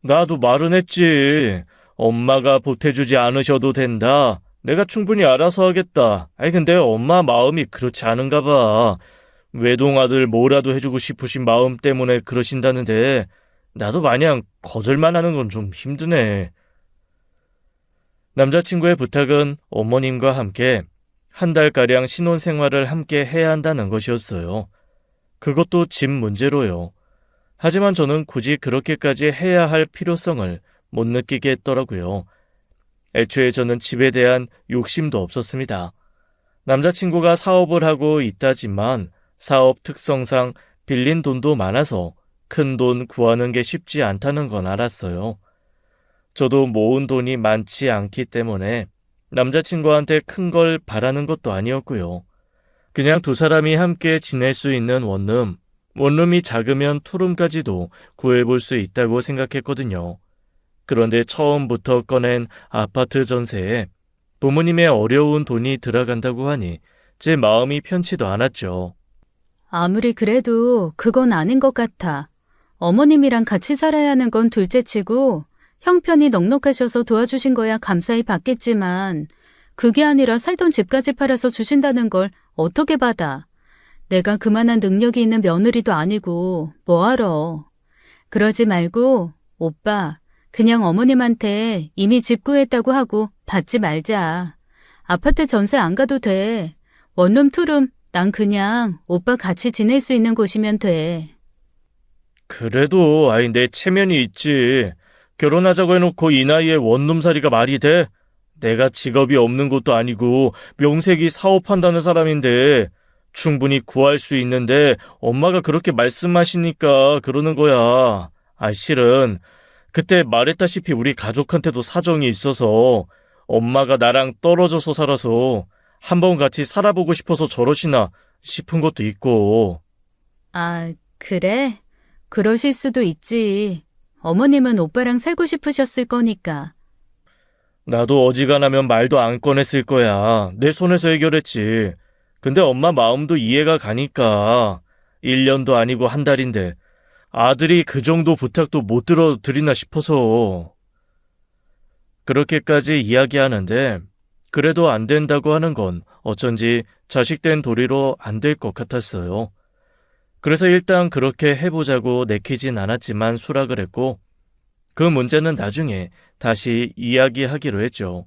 나도 말은 했지. 엄마가 보태주지 않으셔도 된다. 내가 충분히 알아서 하겠다. 근데 엄마 마음이 그렇지 않은가 봐. 외동아들 뭐라도 해주고 싶으신 마음 때문에 그러신다는데 나도 마냥 거절만 하는 건 좀 힘드네. 남자친구의 부탁은 어머님과 함께 한 달가량 신혼생활을 함께 해야 한다는 것이었어요. 그것도 집 문제로요. 하지만 저는 굳이 그렇게까지 해야 할 필요성을 못 느끼게 했더라고요. 애초에 저는 집에 대한 욕심도 없었습니다. 남자친구가 사업을 하고 있다지만 사업 특성상 빌린 돈도 많아서 큰 돈 구하는 게 쉽지 않다는 건 알았어요. 저도 모은 돈이 많지 않기 때문에 남자친구한테 큰 걸 바라는 것도 아니었고요. 그냥 두 사람이 함께 지낼 수 있는 원룸이 작으면 투룸까지도 구해볼 수 있다고 생각했거든요. 그런데 처음부터 꺼낸 아파트 전세에 부모님의 어려운 돈이 들어간다고 하니 제 마음이 편치도 않았죠. 아무리 그래도 그건 아닌 것 같아. 어머님이랑 같이 살아야 하는 건 둘째치고 형편이 넉넉하셔서 도와주신 거야 감사히 받겠지만 그게 아니라 살던 집까지 팔아서 주신다는 걸 어떻게 받아? 내가 그만한 능력이 있는 며느리도 아니고 뭐하러. 그러지 말고 오빠 그냥 어머님한테 이미 집 구했다고 하고 받지 말자. 아파트 전세 안 가도 돼. 원룸 투룸 난 그냥 오빠 같이 지낼 수 있는 곳이면 돼. 그래도 내 체면이 있지. 결혼하자고 해놓고 이 나이에 원룸살이가 말이 돼? 내가 직업이 없는 것도 아니고 명색이 사업한다는 사람인데 충분히 구할 수 있는데 엄마가 그렇게 말씀하시니까 그러는 거야. 실은 그때 말했다시피 우리 가족한테도 사정이 있어서 엄마가 나랑 떨어져서 살아서 한번 같이 살아보고 싶어서 저러시나 싶은 것도 있고. 아, 그래? 그러실 수도 있지. 어머님은 오빠랑 살고 싶으셨을 거니까. 나도 어지간하면 말도 안 꺼냈을 거야. 내 손에서 해결했지. 근데 엄마 마음도 이해가 가니까 1년도 아니고 한 달인데 아들이 그 정도 부탁도 못 들어드리나 싶어서. 그렇게까지 이야기하는데 그래도 안 된다고 하는 건 어쩐지 자식된 도리로 안 될 것 같았어요. 그래서 일단 그렇게 해보자고 내키진 않았지만 수락을 했고 그 문제는 나중에 다시 이야기하기로 했죠.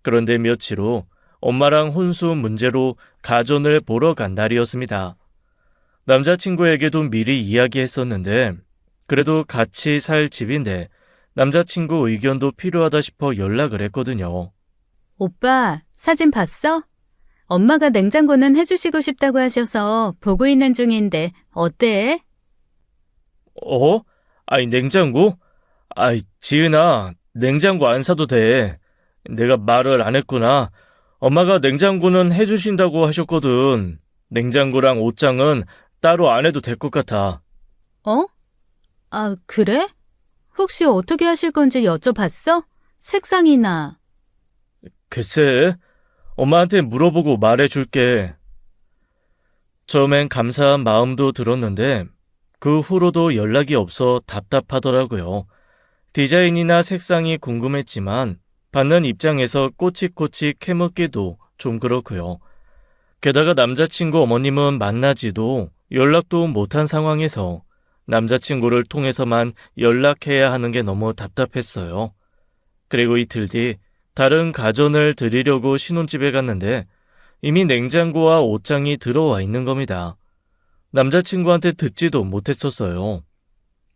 그런데 며칠 후 엄마랑 혼수 문제로 가전을 보러 간 날이었습니다. 남자친구에게도 미리 이야기했었는데 그래도 같이 살 집인데 남자친구 의견도 필요하다 싶어 연락을 했거든요. 오빠, 사진 봤어? 엄마가 냉장고는 해주시고 싶다고 하셔서 보고 있는 중인데 어때? 냉장고? 지은아, 냉장고 안 사도 돼. 내가 말을 안 했구나. 엄마가 냉장고는 해주신다고 하셨거든. 냉장고랑 옷장은 따로 안 해도 될 것 같아. 어? 아, 그래? 혹시 어떻게 하실 건지 여쭤봤어? 색상이나. 글쎄, 엄마한테 물어보고 말해줄게. 처음엔 감사한 마음도 들었는데 그 후로도 연락이 없어 답답하더라고요. 디자인이나 색상이 궁금했지만 받는 입장에서 꼬치꼬치 캐묻기도 좀 그렇고요. 게다가 남자친구 어머님은 만나지도 연락도 못한 상황에서 남자친구를 통해서만 연락해야 하는 게 너무 답답했어요. 그리고 이틀 뒤 다른 가전을 드리려고 신혼집에 갔는데 이미 냉장고와 옷장이 들어와 있는 겁니다. 남자친구한테 듣지도 못했었어요.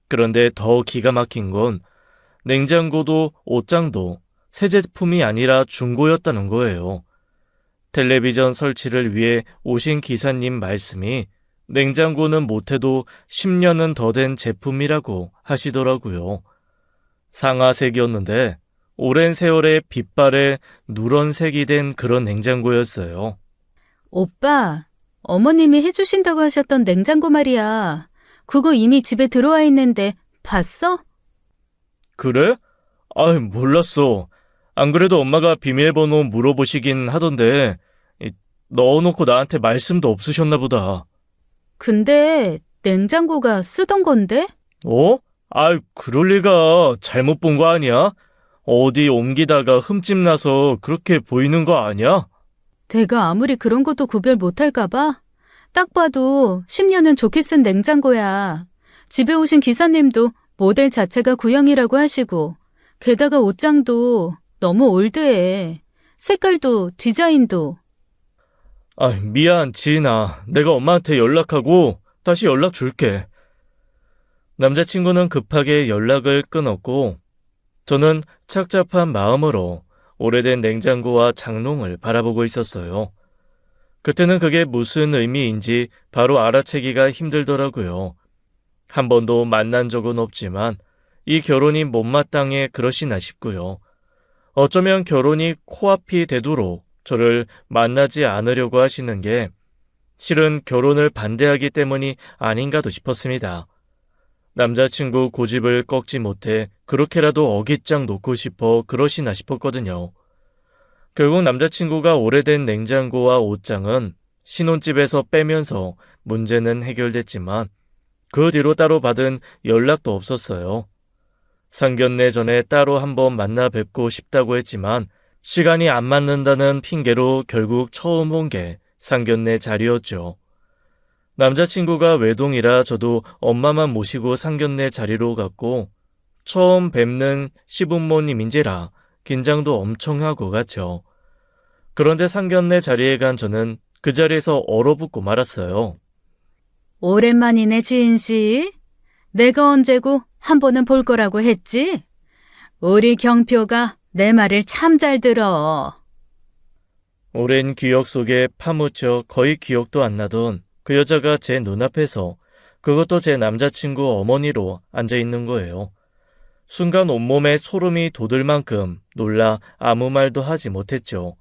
그런데 더 기가 막힌 건 냉장고도 옷장도 새 제품이 아니라 중고였다는 거예요. 텔레비전 설치를 위해 오신 기사님 말씀이 냉장고는 못해도 10년은 더 된 제품이라고 하시더라고요. 상아색이었는데 오랜 세월의 빛발에 누런색이 된 그런 냉장고였어요. 오빠, 어머님이 해주신다고 하셨던 냉장고 말이야. 그거 이미 집에 들어와 있는데 봤어? 그래? 몰랐어. 안 그래도 엄마가 비밀번호 물어보시긴 하던데 넣어놓고 나한테 말씀도 없으셨나 보다. 근데 냉장고가 쓰던 건데? 어? 그럴 리가. 잘못 본 거 아니야? 어디 옮기다가 흠집 나서 그렇게 보이는 거 아니야? 내가 아무리 그런 것도 구별 못할까 봐? 딱 봐도 10년은 좋게 쓴 냉장고야. 집에 오신 기사님도 모델 자체가 구형이라고 하시고, 게다가 옷장도 너무 올드해. 색깔도 디자인도. 미안, 지인아. 내가 엄마한테 연락하고 다시 연락 줄게. 남자친구는 급하게 연락을 끊었고 저는 착잡한 마음으로 오래된 냉장고와 장롱을 바라보고 있었어요. 그때는 그게 무슨 의미인지 바로 알아채기가 힘들더라고요. 한 번도 만난 적은 없지만 이 결혼이 못마땅해 그러시나 싶고요. 어쩌면 결혼이 코앞이 되도록 저를 만나지 않으려고 하시는 게 실은 결혼을 반대하기 때문이 아닌가도 싶었습니다. 남자친구 고집을 꺾지 못해 그렇게라도 어깃장 놓고 싶어 그러시나 싶었거든요. 결국 남자친구가 오래된 냉장고와 옷장은 신혼집에서 빼면서 문제는 해결됐지만 그 뒤로 따로 받은 연락도 없었어요. 상견례 전에 따로 한번 만나 뵙고 싶다고 했지만 시간이 안 맞는다는 핑계로 결국 처음 온 게 상견례 자리였죠. 남자친구가 외동이라 저도 엄마만 모시고 상견례 자리로 갔고 처음 뵙는 시부모님인지라 긴장도 엄청 하고 갔죠. 그런데 상견례 자리에 간 저는 그 자리에서 얼어붙고 말았어요. 오랜만이네, 지인 씨. 내가 언제고 한 번은 볼 거라고 했지? 우리 경표가 내 말을 참 잘 들어. 오랜 기억 속에 파묻혀 거의 기억도 안 나던 그 여자가 제 눈앞에서 그것도 제 남자친구 어머니로 앉아있는 거예요. 순간 온몸에 소름이 돋을 만큼 놀라 아무 말도 하지 못했죠.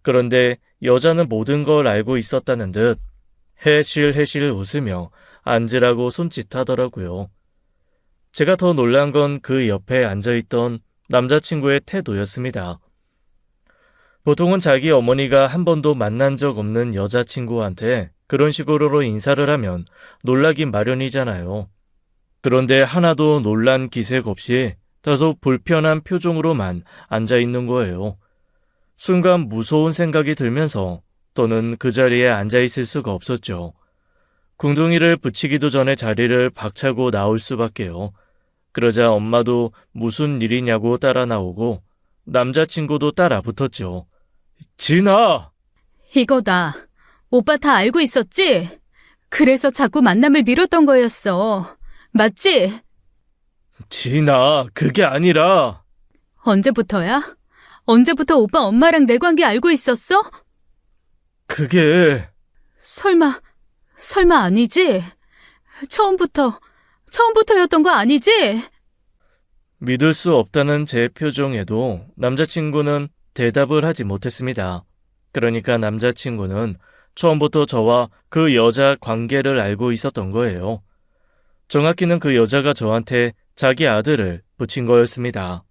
그런데 여자는 모든 걸 알고 있었다는 듯 해실해실 웃으며 앉으라고 손짓하더라고요. 제가 더 놀란 건 그 옆에 앉아있던 남자친구의 태도였습니다. 보통은 자기 어머니가 한 번도 만난 적 없는 여자친구한테 그런 식으로 인사를 하면 놀라긴 마련이잖아요. 그런데 하나도 놀란 기색 없이 다소 불편한 표정으로만 앉아있는 거예요. 순간 무서운 생각이 들면서 저는 그 자리에 앉아있을 수가 없었죠. 궁둥이를 붙이기도 전에 자리를 박차고 나올 수밖에요. 그러자 엄마도 무슨 일이냐고 따라 나오고 남자친구도 따라 붙었죠. 진아! 이거다. 오빠 다 알고 있었지? 그래서 자꾸 만남을 미뤘던 거였어. 맞지? 진아, 그게 아니라... 언제부터야? 언제부터 오빠 엄마랑 내 관계 알고 있었어? 그게... 설마 아니지? 처음부터였던 거 아니지? 믿을 수 없다는 제 표정에도 남자친구는 대답을 하지 못했습니다. 그러니까 남자친구는 처음부터 저와 그 여자 관계를 알고 있었던 거예요. 정확히는 그 여자가 저한테 자기 아들을 붙인 거였습니다.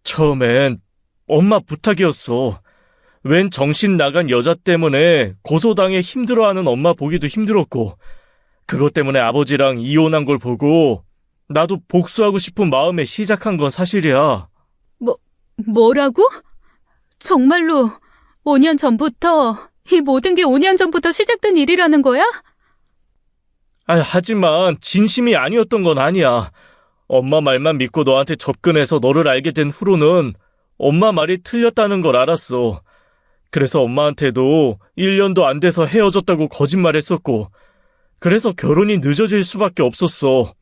처음엔 엄마 부탁이었어. 웬 정신 나간 여자 때문에 고소당해 힘들어하는 엄마 보기도 힘들었고 그것 때문에 아버지랑 이혼한 걸 보고 나도 복수하고 싶은 마음에 시작한 건 사실이야. 뭐라고? 정말로 5년 전부터, 이 모든 게 5년 전부터 시작된 일이라는 거야? 하지만 진심이 아니었던 건 아니야. 엄마 말만 믿고 너한테 접근해서 너를 알게 된 후로는 엄마 말이 틀렸다는 걸 알았어. 그래서 엄마한테도 1년도 안 돼서 헤어졌다고 거짓말했었고, 그래서 결혼이 늦어질 수밖에 없었어.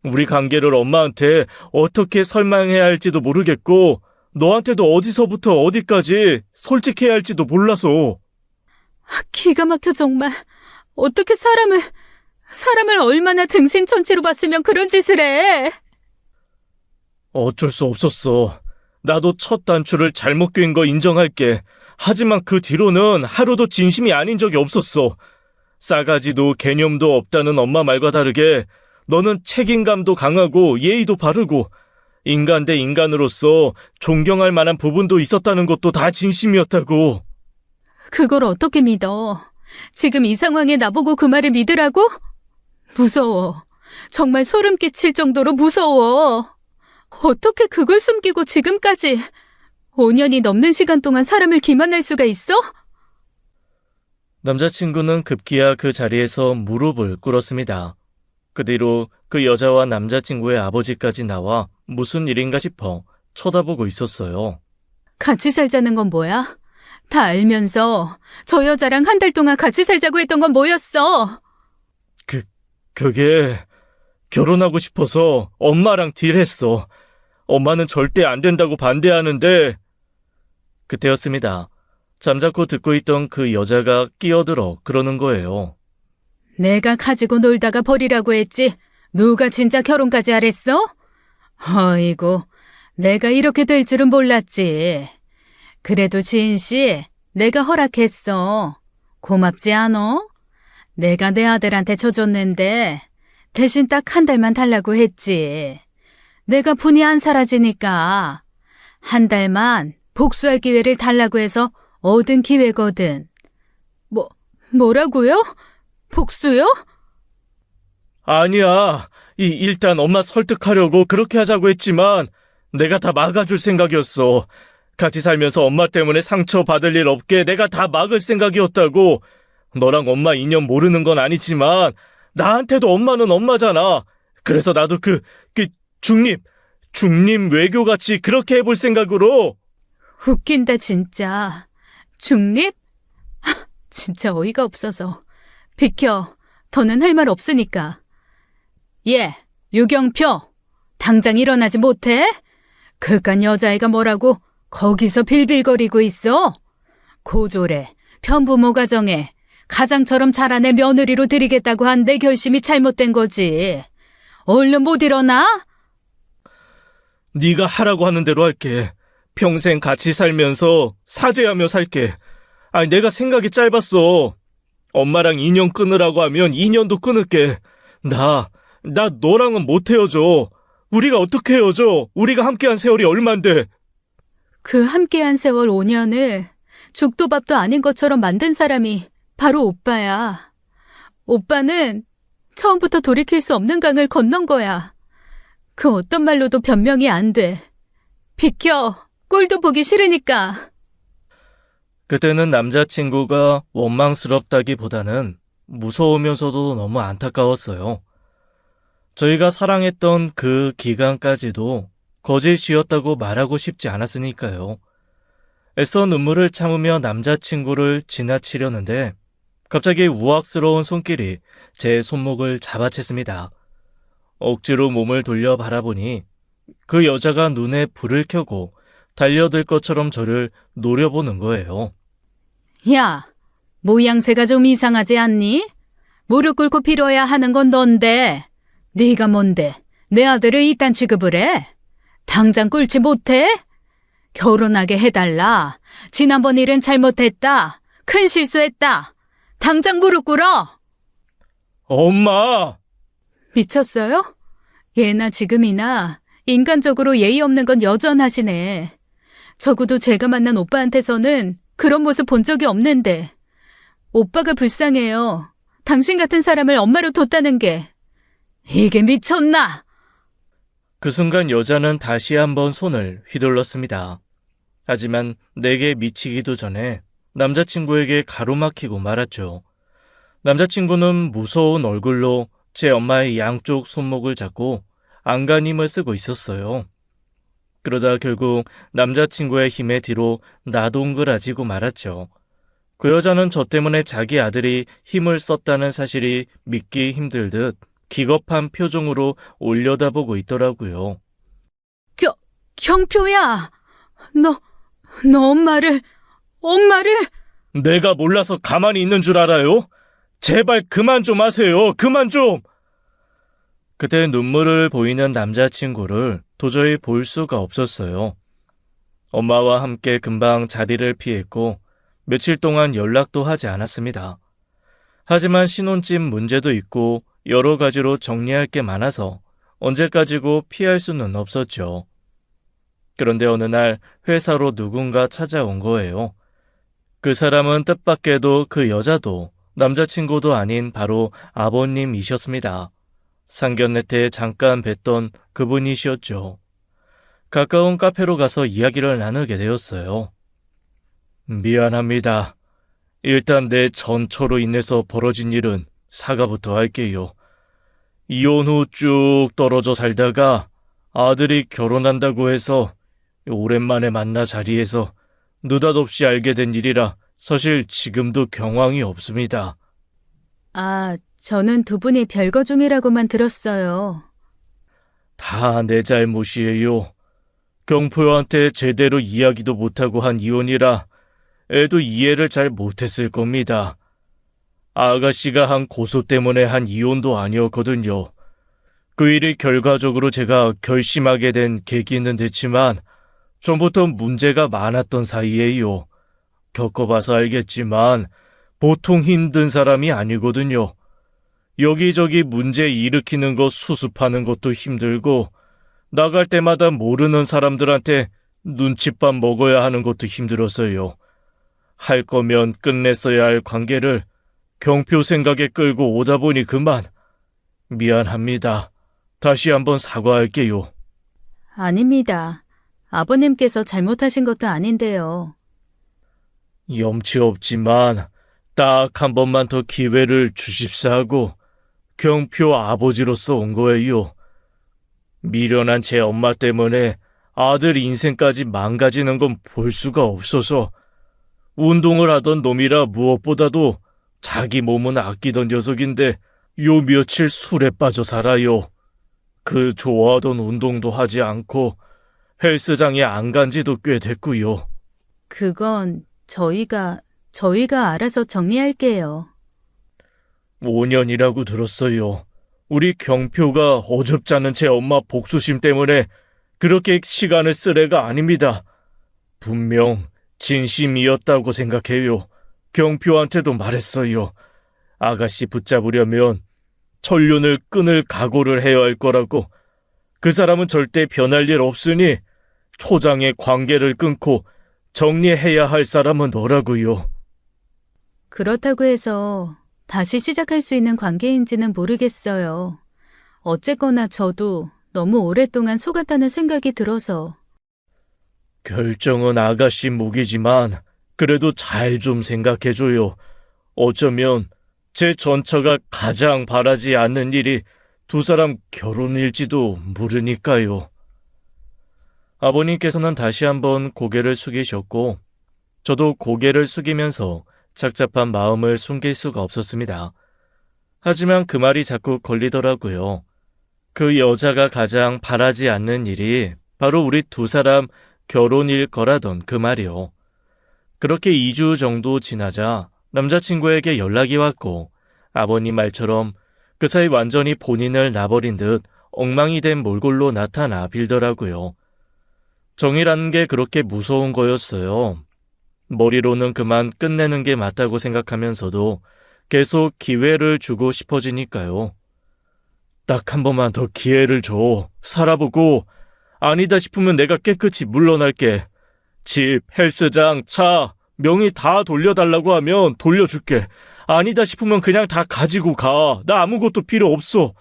우리 관계를 엄마한테 어떻게 설명해야 할지도 모르겠고, 너한테도 어디서부터 어디까지 솔직해야 할지도 몰라서. 기가 막혀 정말. 어떻게 사람을 얼마나 등신천치로 봤으면 그런 짓을 해. 어쩔 수 없었어. 나도 첫 단추를 잘못 꿰인 거 인정할게. 하지만 그 뒤로는 하루도 진심이 아닌 적이 없었어. 싸가지도 개념도 없다는 엄마 말과 다르게 너는 책임감도 강하고 예의도 바르고 인간 대 인간으로서 존경할 만한 부분도 있었다는 것도 다 진심이었다고. 그걸 어떻게 믿어? 지금 이 상황에 나보고 그 말을 믿으라고? 무서워. 정말 소름 끼칠 정도로 무서워. 어떻게 그걸 숨기고 지금까지 5년이 넘는 시간 동안 사람을 기만할 수가 있어? 남자친구는 급기야 그 자리에서 무릎을 꿇었습니다. 그 뒤로 그 여자와 남자친구의 아버지까지 나와 무슨 일인가 싶어 쳐다보고 있었어요. 같이 살자는 건 뭐야? 다 알면서 저 여자랑 한 달 동안 같이 살자고 했던 건 뭐였어? 그게 결혼하고 싶어서 엄마랑 딜했어. 엄마는 절대 안 된다고 반대하는데. 그때였습니다. 잠자코 듣고 있던 그 여자가 끼어들어 그러는 거예요. 내가 가지고 놀다가 버리라고 했지. 누가 진짜 결혼까지 하랬어? 어이구, 내가 이렇게 될 줄은 몰랐지. 그래도 지인 씨, 내가 허락했어. 고맙지 않어? 내가 내 아들한테 쳐줬는데 대신 딱 한 달만 달라고 했지. 내가 분이 안 사라지니까 한 달만 복수할 기회를 달라고 해서 얻은 기회거든. 뭐라고요? 복수요? 아니야. 일단 엄마 설득하려고 그렇게 하자고 했지만 내가 다 막아줄 생각이었어. 같이 살면서 엄마 때문에 상처받을 일 없게 내가 다 막을 생각이었다고. 너랑 엄마 인연 모르는 건 아니지만 나한테도 엄마는 엄마잖아. 그래서 나도 중립 외교같이 그렇게 해볼 생각으로. 웃긴다 진짜. 중립? 진짜 어이가 없어서. 비켜. 더는 할 말 없으니까. 예, 유경표. 당장 일어나지 못해? 그깟 여자애가 뭐라고 거기서 빌빌거리고 있어? 고졸에 편부모 가정에 가장처럼 자란 애 며느리로 들이겠다고 한 내 결심이 잘못된 거지. 얼른 못 일어나? 네가 하라고 하는 대로 할게. 평생 같이 살면서 사죄하며 살게. 아니, 내가 생각이 짧았어. 엄마랑 인연 끊으라고 하면 인연도 끊을게. 나 너랑은 못 헤어져. 우리가 어떻게 헤어져? 우리가 함께한 세월이 얼만데. 그 함께한 세월 5년을 죽도 밥도 아닌 것처럼 만든 사람이 바로 오빠야. 오빠는 처음부터 돌이킬 수 없는 강을 건넌 거야. 그 어떤 말로도 변명이 안 돼. 비켜. 꼴도 보기 싫으니까. 그때는 남자친구가 원망스럽다기보다는 무서우면서도 너무 안타까웠어요. 저희가 사랑했던 그 기간까지도 거짓이었다고 말하고 싶지 않았으니까요. 애써 눈물을 참으며 남자친구를 지나치려는데 갑자기 우악스러운 손길이 제 손목을 잡아챘습니다. 억지로 몸을 돌려 바라보니 그 여자가 눈에 불을 켜고 달려들 것처럼 저를 노려보는 거예요. 야, 모양새가 좀 이상하지 않니? 무릎 꿇고 빌어야 하는 건 넌데 네가 뭔데 내 아들을 이딴 취급을 해? 당장 꿇지 못해? 결혼하게 해달라. 지난번 일은 잘못했다. 큰 실수했다. 당장 무릎 꿇어. 엄마! 미쳤어요? 예나 지금이나 인간적으로 예의 없는 건 여전하시네. 적어도 제가 만난 오빠한테서는 그런 모습 본 적이 없는데. 오빠가 불쌍해요. 당신 같은 사람을 엄마로 뒀다는 게. 이게 미쳤나? 그 순간 여자는 다시 한번 손을 휘둘렀습니다. 하지만 내게 미치기도 전에 남자친구에게 가로막히고 말았죠. 남자친구는 무서운 얼굴로 제 엄마의 양쪽 손목을 잡고 안간힘을 쓰고 있었어요. 그러다 결국 남자친구의 힘에 뒤로 나동그라지고 말았죠. 그 여자는 저 때문에 자기 아들이 힘을 썼다는 사실이 믿기 힘들듯 기겁한 표정으로 올려다보고 있더라고요. 경표야! 너 엄마를... 내가 몰라서 가만히 있는 줄 알아요? 제발 그만 좀 하세요. 그만 좀! 그때 눈물을 보이는 남자친구를 도저히 볼 수가 없었어요. 엄마와 함께 금방 자리를 피했고 며칠 동안 연락도 하지 않았습니다. 하지만 신혼집 문제도 있고 여러 가지로 정리할 게 많아서 언제까지고 피할 수는 없었죠. 그런데 어느 날 회사로 누군가 찾아온 거예요. 그 사람은 뜻밖에도 그 여자도 남자친구도 아닌 바로 아버님이셨습니다. 상견례 때 잠깐 뵀던 그분이셨죠. 가까운 카페로 가서 이야기를 나누게 되었어요. 미안합니다. 일단 내 전처로 인해서 벌어진 일은 사과부터 할게요. 이혼 후 쭉 떨어져 살다가 아들이 결혼한다고 해서 오랜만에 만나 자리에서 느닷없이 알게 된 일이라 사실 지금도 경황이 없습니다. 저는 두 분이 별거 중이라고만 들었어요. 다 내 잘못이에요. 경포한테 제대로 이야기도 못하고 한 이혼이라 애도 이해를 잘 못했을 겁니다. 아가씨가 한 고소 때문에 한 이혼도 아니었거든요. 그 일이 결과적으로 제가 결심하게 된 계기는 됐지만 전부터 문제가 많았던 사이에요. 겪어봐서 알겠지만 보통 힘든 사람이 아니거든요. 여기저기 문제 일으키는 거 수습하는 것도 힘들고 나갈 때마다 모르는 사람들한테 눈칫밥 먹어야 하는 것도 힘들었어요. 할 거면 끝냈어야 할 관계를 경표 생각에 끌고 오다 보니 그만. 미안합니다. 다시 한번 사과할게요. 아닙니다. 아버님께서 잘못하신 것도 아닌데요. 염치 없지만 딱 한 번만 더 기회를 주십사 하고 경표 아버지로서 온 거예요. 미련한 제 엄마 때문에 아들 인생까지 망가지는 건 볼 수가 없어서 운동을 하던 놈이라 무엇보다도 자기 몸은 아끼던 녀석인데 요 며칠 술에 빠져 살아요. 그 좋아하던 운동도 하지 않고 헬스장에 안 간 지도 꽤 됐고요. 그건 저희가 알아서 정리할게요. 5년이라고 들었어요. 우리 경표가 어줍잖은 제 엄마 복수심 때문에 그렇게 시간을 쓸 애가 아닙니다. 분명 진심이었다고 생각해요. 경표한테도 말했어요. 아가씨 붙잡으려면 천륜을 끊을 각오를 해야 할 거라고. 그 사람은 절대 변할 일 없으니 초장의 관계를 끊고 정리해야 할 사람은 너라고요. 그렇다고 해서 다시 시작할 수 있는 관계인지는 모르겠어요. 어쨌거나 저도 너무 오랫동안 속았다는 생각이 들어서. 결정은 아가씨 몫이지만 그래도 잘 좀 생각해줘요. 어쩌면 제 전처가 가장 바라지 않는 일이 두 사람 결혼일지도 모르니까요. 아버님께서는 다시 한번 고개를 숙이셨고 저도 고개를 숙이면서 착잡한 마음을 숨길 수가 없었습니다. 하지만 그 말이 자꾸 걸리더라고요. 그 여자가 가장 바라지 않는 일이 바로 우리 두 사람 결혼일 거라던 그 말이요. 그렇게 2주 정도 지나자 남자친구에게 연락이 왔고 아버님 말처럼 그 사이 완전히 본인을 놔버린 듯 엉망이 된 몰골로 나타나 빌더라고요. 정이라는 게 그렇게 무서운 거였어요. 머리로는 그만 끝내는 게 맞다고 생각하면서도 계속 기회를 주고 싶어지니까요. 딱 한 번만 더 기회를 줘. 살아보고 아니다 싶으면 내가 깨끗이 물러날게. 집, 헬스장, 차, 명의 다 돌려달라고 하면 돌려줄게. 아니다 싶으면 그냥 다 가지고 가. 나 아무것도 필요 없어.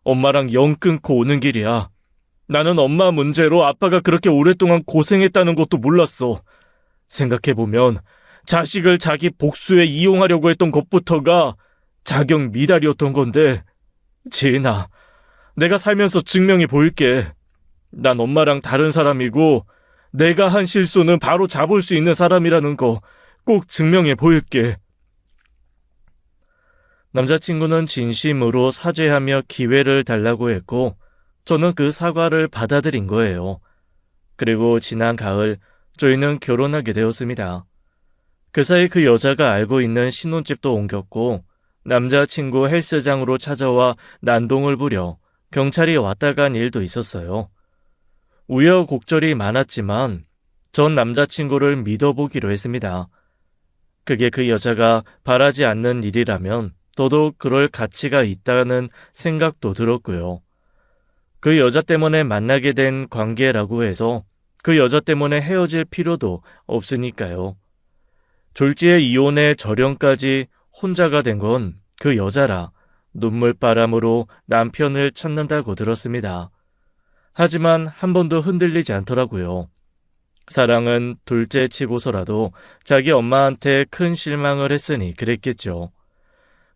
엄마랑 영 끊고 오는 길이야. 나는 엄마 문제로 아빠가 그렇게 오랫동안 고생했다는 것도 몰랐어. 생각해보면 자식을 자기 복수에 이용하려고 했던 것부터가 자격 미달이었던 건데 지은아, 내가 살면서 증명해 보일게. 난 엄마랑 다른 사람이고 내가 한 실수는 바로 잡을 수 있는 사람이라는 거 꼭 증명해 보일게. 남자친구는 진심으로 사죄하며 기회를 달라고 했고 저는 그 사과를 받아들인 거예요. 그리고 지난 가을 저희는 결혼하게 되었습니다. 그 사이 그 여자가 알고 있는 신혼집도 옮겼고 남자친구 헬스장으로 찾아와 난동을 부려 경찰이 왔다 간 일도 있었어요. 우여곡절이 많았지만 전 남자친구를 믿어보기로 했습니다. 그게 그 여자가 바라지 않는 일이라면 더더욱 그럴 가치가 있다는 생각도 들었고요. 그 여자 때문에 만나게 된 관계라고 해서 그 여자 때문에 헤어질 필요도 없으니까요. 졸지에 이혼의 절연까지 혼자가 된 건 그 여자라 눈물바람으로 남편을 찾는다고 들었습니다. 하지만 한 번도 흔들리지 않더라고요. 사랑은 둘째 치고서라도 자기 엄마한테 큰 실망을 했으니 그랬겠죠.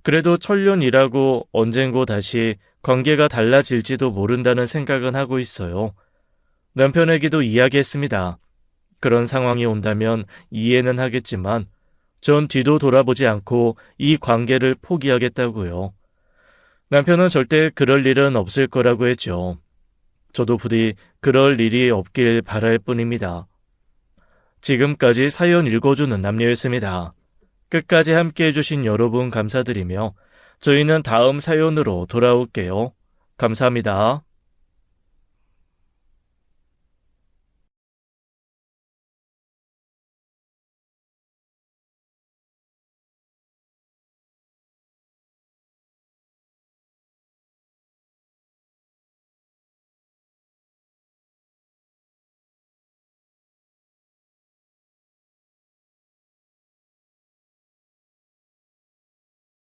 그래도 천년이라고 언젠고 다시 관계가 달라질지도 모른다는 생각은 하고 있어요. 남편에게도 이야기했습니다. 그런 상황이 온다면 이해는 하겠지만 전 뒤도 돌아보지 않고 이 관계를 포기하겠다고요. 남편은 절대 그럴 일은 없을 거라고 했죠. 저도 부디 그럴 일이 없길 바랄 뿐입니다. 지금까지 사연 읽어주는 남녀였습니다. 끝까지 함께 해주신 여러분 감사드리며 저희는 다음 사연으로 돌아올게요. 감사합니다.